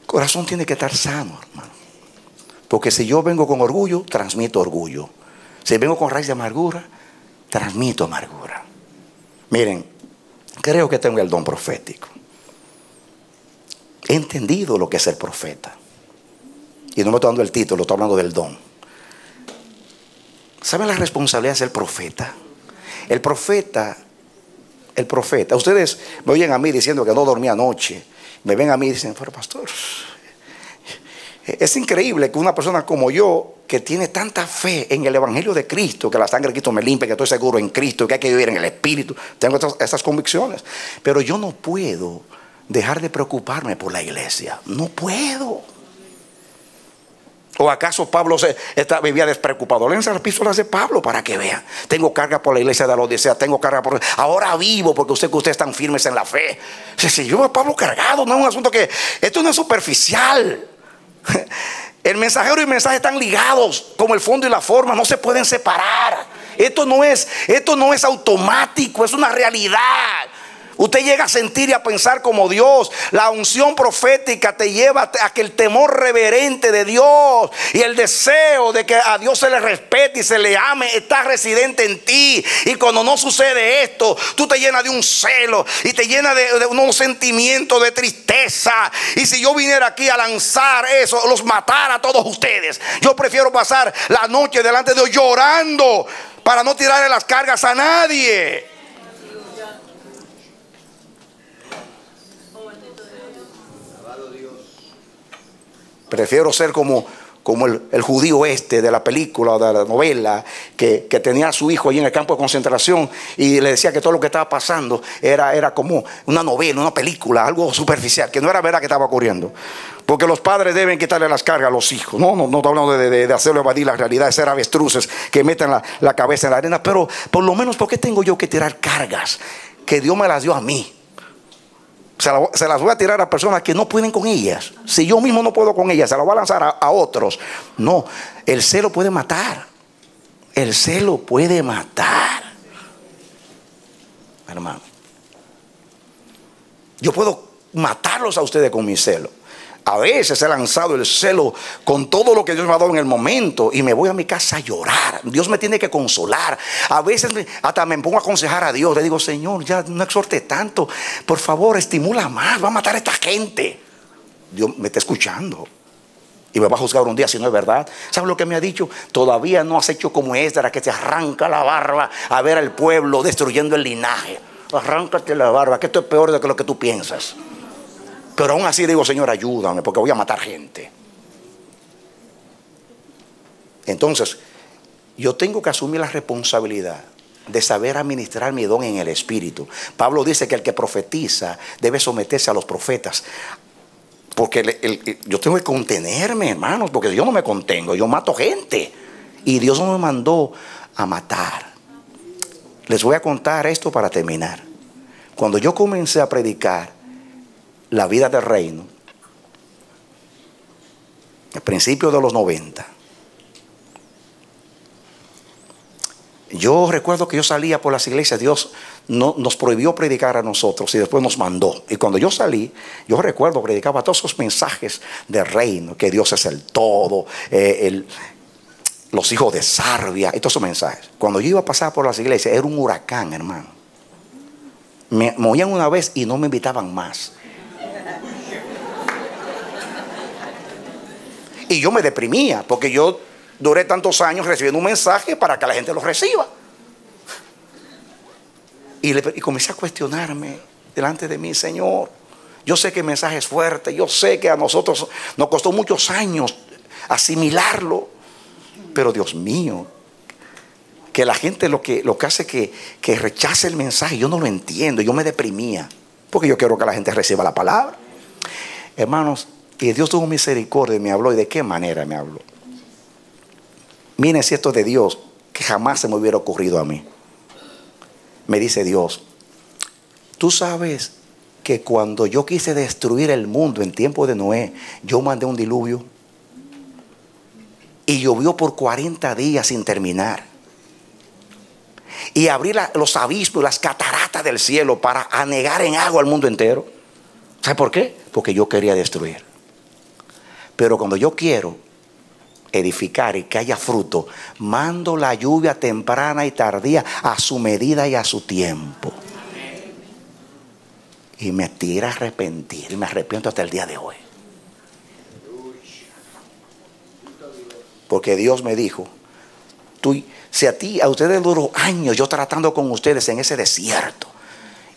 El corazón tiene que estar sano, hermano. Porque si yo vengo con orgullo, transmito orgullo. Si vengo con raíz de amargura, transmito amargura. Miren, creo que tengo el don profético. He entendido lo que es el profeta. Y no me estoy dando el título, estoy hablando del don. ¿Saben la responsabilidad de ser profeta? El profeta, ustedes me oyen a mí diciendo que no dormí anoche. Me ven a mí y dicen, pero pastor, es increíble que una persona como yo, que tiene tanta fe en el evangelio de Cristo, que la sangre de Cristo me limpia, que estoy seguro en Cristo, que hay que vivir en el Espíritu, tengo estas convicciones, pero yo no puedo dejar de preocuparme por la iglesia. No puedo. ¿O acaso Pablo vivía despreocupado? Léanse las epístolas de Pablo para que vean. Tengo carga por la iglesia de la Odisea, tengo carga por... Ahora vivo porque ustedes están firmes en la fe. Si yo a Pablo cargado, no es un asunto que... Esto no es superficial. El mensajero y el mensaje están ligados, como el fondo y la forma, no se pueden separar. Esto no es automático, es una realidad. Usted llega a sentir y a pensar como Dios. La unción profética te lleva a que el temor reverente de Dios y el deseo de que a Dios se le respete y se le ame está residente en ti. Y cuando no sucede esto, tú te llenas de un celo y te llenas de un sentimiento de tristeza. Y si yo viniera aquí a lanzar eso, los matara a todos ustedes. Yo prefiero pasar la noche delante de Dios llorando para no tirarle las cargas a nadie. Prefiero ser como el judío de la película o de la novela que tenía a su hijo allí en el campo de concentración y le decía que todo lo que estaba pasando era como una novela, una película, algo superficial, que no era verdad que estaba ocurriendo. Porque los padres deben quitarle las cargas a los hijos. No estoy hablando de hacerlo evadir la realidad, de ser avestruces que meten la cabeza en la arena. Pero por lo menos, ¿por qué tengo yo que tirar cargas que Dios me las dio a mí? Se las voy a tirar a personas que no pueden con ellas. Si yo mismo no puedo con ellas, se las voy a lanzar a otros. No, el celo puede matar. El celo puede matar, hermano. Yo puedo matarlos a ustedes con mi celo. A veces he lanzado el celo con todo lo que Dios me ha dado en el momento y me voy a mi casa a llorar. Dios me tiene que consolar. A veces hasta me pongo a aconsejar a Dios. Le digo, Señor, ya no exhorte tanto. Por favor, estimula más. Va a matar a esta gente. Dios me está escuchando y me va a juzgar un día si no es verdad. ¿Sabes lo que me ha dicho? Todavía no has hecho como Esdras, que te arranca la barba a ver al pueblo destruyendo el linaje. Arráncate la barba, que esto es peor de lo que tú piensas. Pero aún así digo, Señor, ayúdame, porque voy a matar gente. Entonces, yo tengo que asumir la responsabilidad de saber administrar mi don en el Espíritu. Pablo dice que el que profetiza debe someterse a los profetas. Porque yo tengo que contenerme, hermanos, porque yo no me contengo, yo mato gente. Y Dios no me mandó a matar. Les voy a contar esto para terminar. Cuando yo comencé a predicar la vida del reino, al principio de los 90, yo recuerdo que yo salía por las iglesias. Dios nos prohibió predicar a nosotros y después nos mandó. Y cuando yo salí, yo recuerdo predicaba todos esos mensajes del reino, que Dios es el todo, los hijos de Sarvia y todos esos mensajes. Cuando yo iba a pasar por las iglesias era un huracán, hermano. Me oían una vez y no me invitaban más. Y yo me deprimía porque yo duré tantos años recibiendo un mensaje para que la gente lo reciba. Y comencé a cuestionarme delante de mí, Señor. Yo sé que el mensaje es fuerte, yo sé que a nosotros nos costó muchos años asimilarlo. Pero Dios mío, que la gente lo que hace que rechace el mensaje, yo no lo entiendo. Yo me deprimía porque yo quiero que la gente reciba la palabra. Hermanos, y Dios tuvo misericordia y me habló. ¿Y de qué manera me habló? Miren si esto es de Dios, que jamás se me hubiera ocurrido a mí. Me dice Dios, tú sabes que cuando yo quise destruir el mundo en tiempo de Noé, yo mandé un diluvio y llovió por 40 días sin terminar. Y abrí los abismos, las cataratas del cielo para anegar en agua al mundo entero. ¿Sabe por qué? Porque yo quería destruir. Pero cuando yo quiero edificar y que haya fruto, mando la lluvia temprana y tardía a su medida y a su tiempo. Y me tira a arrepentir. Y me arrepiento hasta el día de hoy. Porque Dios me dijo, si a ustedes duró años yo tratando con ustedes en ese desierto,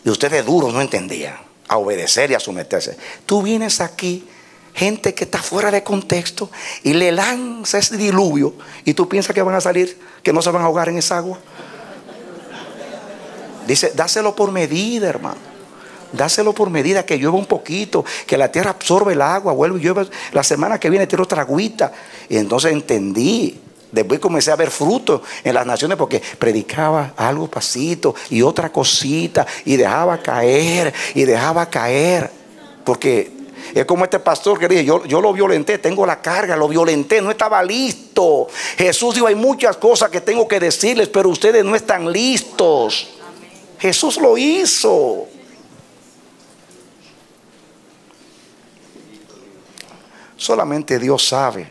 y ustedes duros no entendían a obedecer y a someterse, tú vienes aquí, gente que está fuera de contexto, y le lanzas ese diluvio y tú piensas que van a salir, que no se van a ahogar en esa agua. Dice, dáselo por medida, hermano. Dáselo por medida, que llueva un poquito, que la tierra absorbe el agua, vuelve y llueve. La semana que viene tiro otra agüita. Y entonces entendí. Después comencé a ver frutos en las naciones, porque predicaba algo pasito y otra cosita y dejaba caer y dejaba caer. Porque es como este pastor que dije, yo lo violenté, tengo la carga, lo violenté, no estaba listo. Jesús dijo, hay muchas cosas que tengo que decirles, pero ustedes no están listos. Jesús lo hizo. Solamente Dios sabe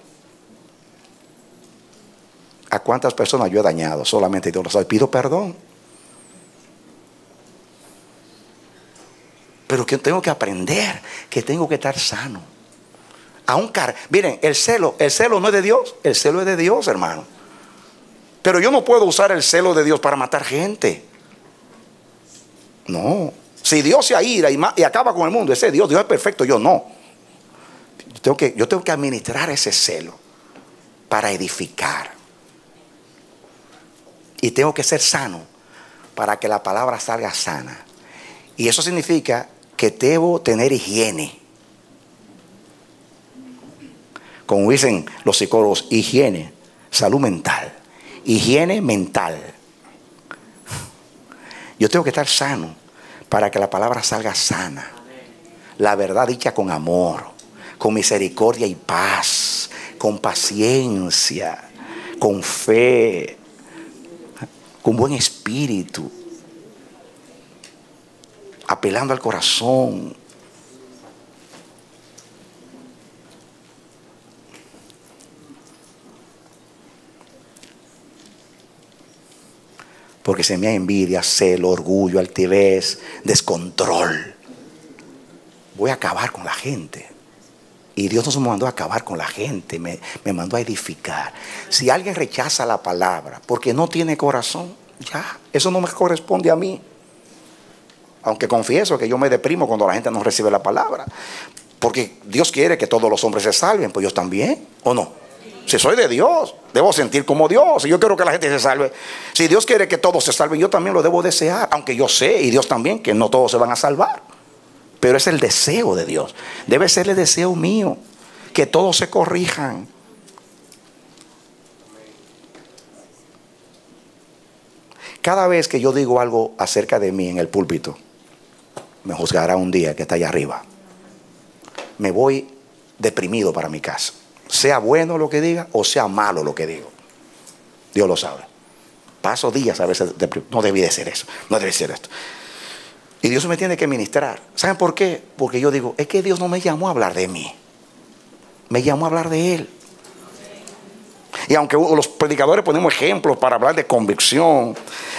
a cuántas personas yo he dañado. Solamente Dios lo sabe. Pido perdón. Pero que tengo que aprender, que tengo que estar sano. Miren, el celo no es de Dios. El celo es de Dios, hermano. Pero yo no puedo usar el celo de Dios para matar gente. No. Si Dios se aira y acaba con el mundo, ese Dios es perfecto, yo no. Yo tengo que administrar ese celo para edificar. Y tengo que ser sano para que la palabra salga sana. Y eso significa que debo tener higiene. como dicen los psicólogos, higiene, salud mental, higiene mental. Yo tengo que estar sano para que la palabra salga sana. La verdad dicha con amor, con misericordia y paz, con paciencia, con fe, con buen espíritu, apelando al corazón. Porque se me da envidia, celo, orgullo, altivez, descontrol. Voy a acabar con la gente. Y Dios no me mandó a acabar con la gente, me mandó a edificar. Si alguien rechaza la palabra porque no tiene corazón, ya, eso no me corresponde a mí. Aunque confieso que yo me deprimo cuando la gente no recibe la palabra. Porque Dios quiere que todos los hombres se salven, pues yo también, ¿o no? Si soy de Dios, debo sentir como Dios. Si yo quiero que la gente se salve, si Dios quiere que todos se salven, yo también lo debo desear. Aunque yo sé, y Dios también, que no todos se van a salvar. Pero es el deseo de Dios. Debe ser el deseo mío, que todos se corrijan. Cada vez que yo digo algo acerca de mí en el púlpito, me juzgará un día que está allá arriba. Me voy deprimido para mi casa. Sea bueno lo que diga o sea malo lo que digo. Dios lo sabe. Paso días a veces deprimido. No debí de ser eso. No debe ser esto. Y Dios me tiene que ministrar. ¿Saben por qué? Porque yo digo, es que Dios no me llamó a hablar de mí. Me llamó a hablar de Él. Y aunque los predicadores ponemos ejemplos para hablar de convicción,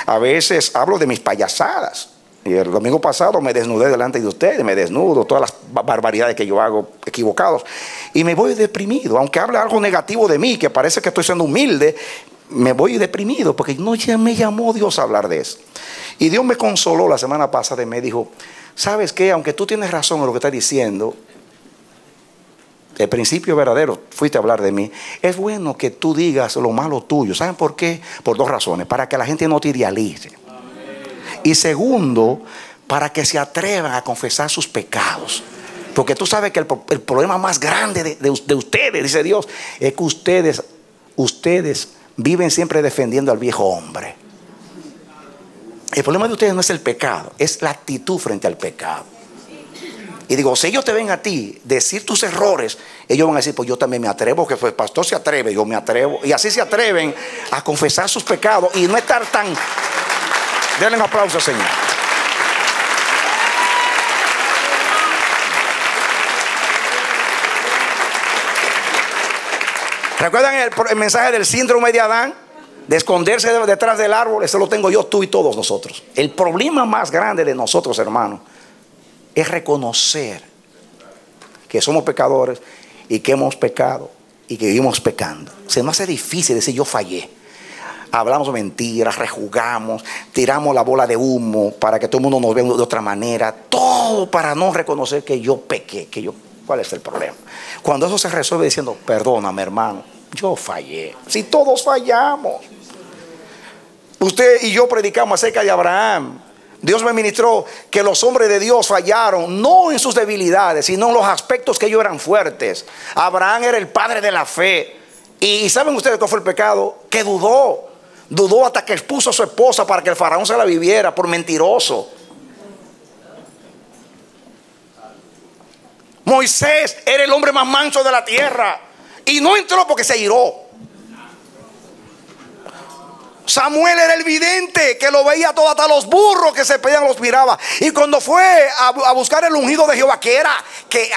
a veces hablo de mis payasadas. Y el domingo pasado me desnudé delante de ustedes, me desnudo, todas las barbaridades que yo hago equivocados. Y me voy deprimido, aunque hable algo negativo de mí, que parece que estoy siendo humilde, me voy deprimido porque no me llamó Dios a hablar de eso. Y Dios me consoló la semana pasada y me dijo, ¿sabes qué? Aunque tú tienes razón en lo que estás diciendo, el principio verdadero, fuiste a hablar de mí. Es bueno que tú digas lo malo tuyo. ¿Saben por qué? Por dos razones. Para que la gente no te idealice. Y segundo, para que se atrevan a confesar sus pecados. Porque tú sabes que el problema más grande de ustedes, dice Dios, es que ustedes viven siempre defendiendo al viejo hombre. El problema de ustedes no es el pecado, es la actitud frente al pecado. Y digo, si ellos te ven a ti decir tus errores, ellos van a decir, pues yo también me atrevo, que el pastor se atreve, yo me atrevo. Y así se atreven a confesar sus pecados y no estar tan... Denle un aplauso, Señor. ¿Recuerdan el mensaje del síndrome de Adán? De esconderse detrás del árbol. Eso lo tengo yo, tú y todos nosotros. El problema más grande de nosotros, hermanos, es reconocer que somos pecadores y que hemos pecado y que vivimos pecando. Se nos hace difícil decir yo fallé. Hablamos mentiras, rejugamos, tiramos la bola de humo para que todo el mundo nos vea de otra manera. Todo para no reconocer que yo pequé, ¿cuál es el problema? Cuando eso se resuelve diciendo, perdóname, hermano, yo fallé. Si todos fallamos. Usted y yo predicamos acerca de Abraham. Dios me ministró que los hombres de Dios fallaron, no en sus debilidades, sino en los aspectos que ellos eran fuertes. Abraham era el padre de la fe. Y ¿saben ustedes cuál fue el pecado? Que dudó. Dudó hasta que expuso a su esposa para que el faraón se la viviera por mentiroso. Moisés era el hombre más manso de la tierra y no entró porque se iró. Samuel era el vidente que lo veía todo, hasta los burros que se pedían los miraba. Y cuando fue a buscar el ungido de Jehová, que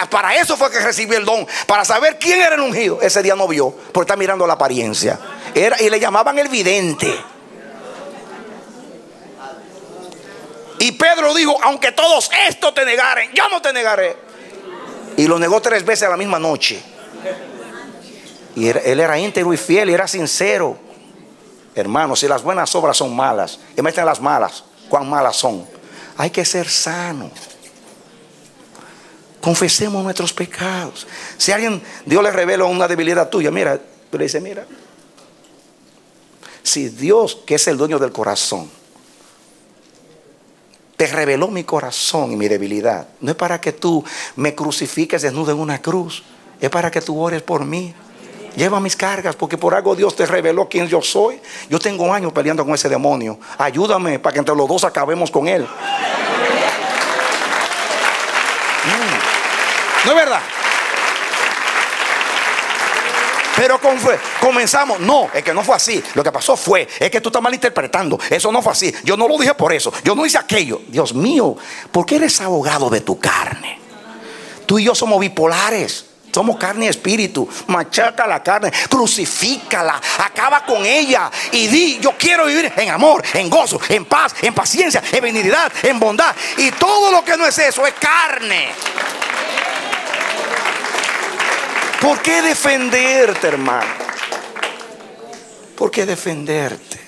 para eso fue que recibió el don, para saber quién era el ungido, ese día no vio, porque está mirando la apariencia. Y le llamaban el vidente. Y Pedro dijo, aunque todos estos te negaren, yo no te negaré. Y lo negó 3 veces a la misma noche. Y él era íntegro y fiel y era sincero. Hermanos, si las buenas obras son malas y meten las malas, ¿cuán malas son? Hay que ser sanos. Confesemos nuestros pecados. Si alguien, Dios le revela una debilidad tuya, mira, tú le dices, mira, si Dios, que es el dueño del corazón, te reveló mi corazón y mi debilidad, no es para que tú me crucifiques desnudo en una cruz. es para que tú ores por mí. Lleva mis cargas, porque por algo Dios te reveló quién yo soy. Yo tengo años peleando con ese demonio. Ayúdame para que entre los dos acabemos con él. ¿No es verdad? Pero comenzamos. No, es que no fue así. Lo que pasó es que tú estás malinterpretando. Eso no fue así. Yo no lo dije por eso. Yo no hice aquello. Dios mío, ¿por qué eres abogado de tu carne? Tú y yo somos bipolares. Somos carne y espíritu. Machaca la carne, crucifícala, acaba con ella y di: yo quiero vivir en amor, en gozo, en paz, en paciencia, en benignidad, en bondad. Y todo lo que no es eso es carne. ¿Por qué defenderte, hermano? ¿Por qué defenderte?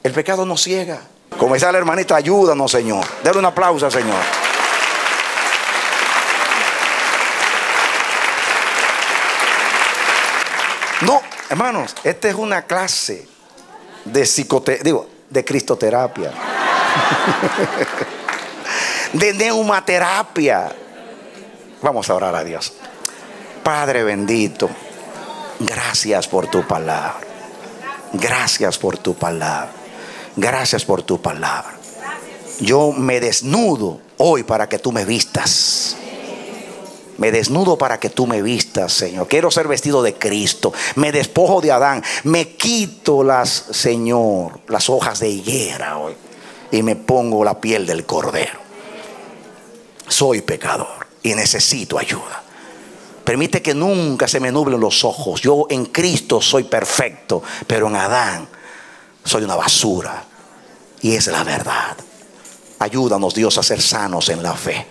El pecado nos ciega. Como dice la hermanita, ayúdanos, Señor. Dale un aplauso al Señor. No, hermanos, esta es una clase de cristoterapia, de neumaterapia. Vamos a orar a Dios. Padre bendito, gracias por tu palabra. Gracias por tu palabra. Gracias por tu palabra. Yo me desnudo hoy para que tú me vistas. Me desnudo para que tú me vistas, Señor. Quiero ser vestido de Cristo. Me despojo de Adán. Me quito Señor, las hojas de higuera hoy y me pongo la piel del cordero. Soy pecador y necesito ayuda. Permite que nunca se me nublen los ojos. Yo en Cristo soy perfecto, pero en Adán soy una basura. Y es la verdad. Ayúdanos, Dios, a ser sanos en la fe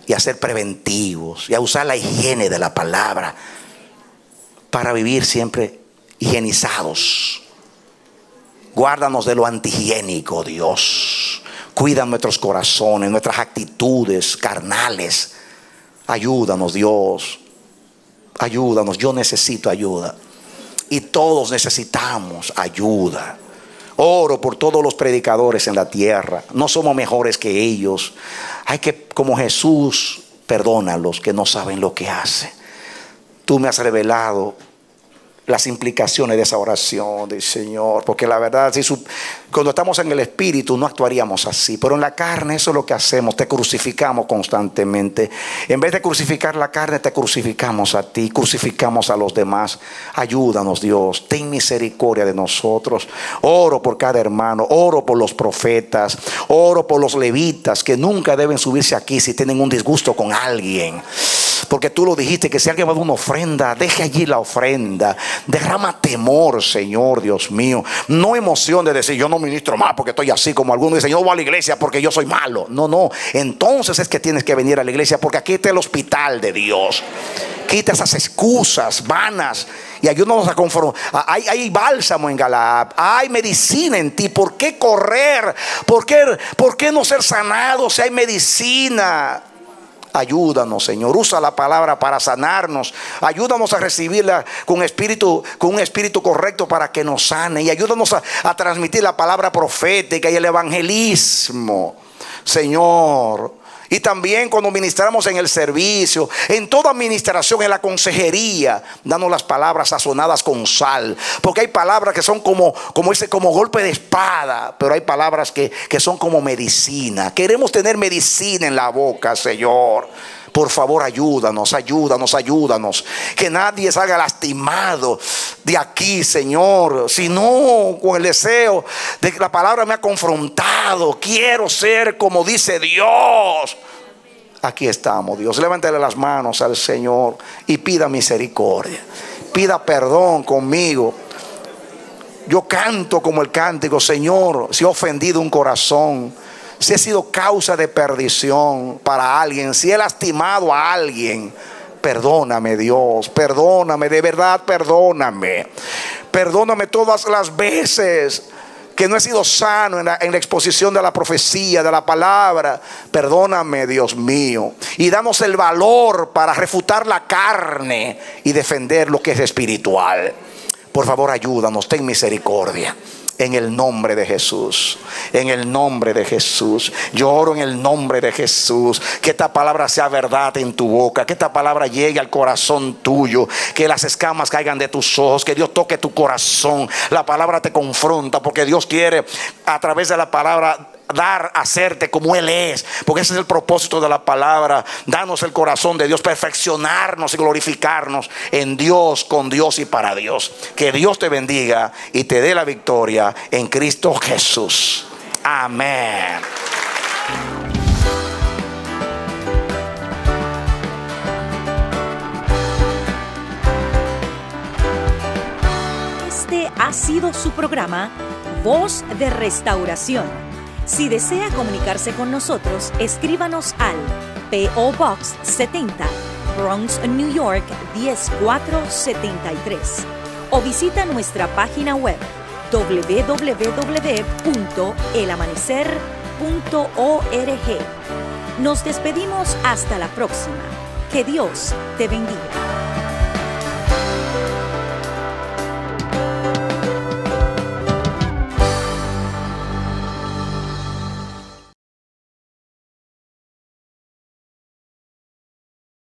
y a ser preventivos y a usar la higiene de la palabra para vivir siempre higienizados. Guárdanos de lo antihigiénico, Dios. Cuida nuestros corazones, nuestras actitudes carnales. Ayúdanos, Dios. Ayúdanos. Yo necesito ayuda. Y todos necesitamos ayuda. Oro por todos los predicadores en la tierra. No somos mejores que ellos. Hay que, como Jesús, perdónalos que no saben lo que hacen. Tú me has revelado las implicaciones de esa oración del Señor, porque la verdad, cuando estamos en el Espíritu no actuaríamos así, pero en la carne eso es lo que hacemos. Te crucificamos constantemente. En vez de crucificar la carne, te crucificamos a ti, crucificamos a los demás. Ayúdanos, Dios, ten misericordia de nosotros. Oro por cada hermano, oro por los profetas, oro por los levitas que nunca deben subirse aquí si tienen un disgusto con alguien. Porque tú lo dijiste, que si alguien va a dar una ofrenda, deje allí la ofrenda. Derrama temor, Señor, Dios mío. No emoción de decir: yo no ministro más porque estoy así, como algunos dicen: yo no voy a la iglesia porque yo soy malo. No, no. Entonces es que tienes que venir a la iglesia, porque aquí está el hospital de Dios. Quita esas excusas vanas y ayúdanos a conformar. Hay bálsamo en Galaad, hay medicina en ti. ¿Por qué correr? ¿Por qué no ser sanado si hay medicina? Ayúdanos, Señor. Usa la palabra para sanarnos. Ayúdanos a recibirla con un espíritu correcto para que nos sane. Y ayúdanos a transmitir la palabra profética y el evangelismo, Señor. Y también cuando ministramos en el servicio, en toda administración, en la consejería, danos las palabras sazonadas con sal. Porque hay palabras que son como golpe de espada, pero hay palabras que son como medicina. Queremos tener medicina en la boca, Señor. Por favor, ayúdanos. Que nadie salga lastimado de aquí, Señor, sino con el deseo de que la palabra me ha confrontado. Quiero ser como dice Dios. Aquí estamos, Dios. Levántale las manos al Señor y pida misericordia. Pida perdón conmigo. Yo canto como el cántico: Señor, si he ofendido un corazón, si he sido causa de perdición para alguien, si he lastimado a alguien, perdóname, Dios, perdóname, de verdad, perdóname. Perdóname todas las veces que no he sido sano en la exposición de la profecía, de la palabra. Perdóname, Dios mío, y danos el valor para refutar la carne y defender lo que es espiritual. Por favor, ayúdanos, ten misericordia. En el nombre de Jesús. En el nombre de Jesús. Yo oro en el nombre de Jesús. Que esta palabra sea verdad en tu boca. Que esta palabra llegue al corazón tuyo. Que las escamas caigan de tus ojos. Que Dios toque tu corazón. La palabra te confronta, porque Dios quiere a través de la palabra hacerte como Él es, porque ese es el propósito de la palabra. Danos el corazón de Dios, perfeccionarnos y glorificarnos en Dios, con Dios y para Dios. Que Dios te bendiga y te dé la victoria en Cristo Jesús. Amén. Este ha sido su programa Voz de Restauración. Si desea comunicarse con nosotros, escríbanos al P.O. Box 70, Bronx, New York 10473, o visita nuestra página web www.elamanecer.org. Nos despedimos hasta la próxima. Que Dios te bendiga.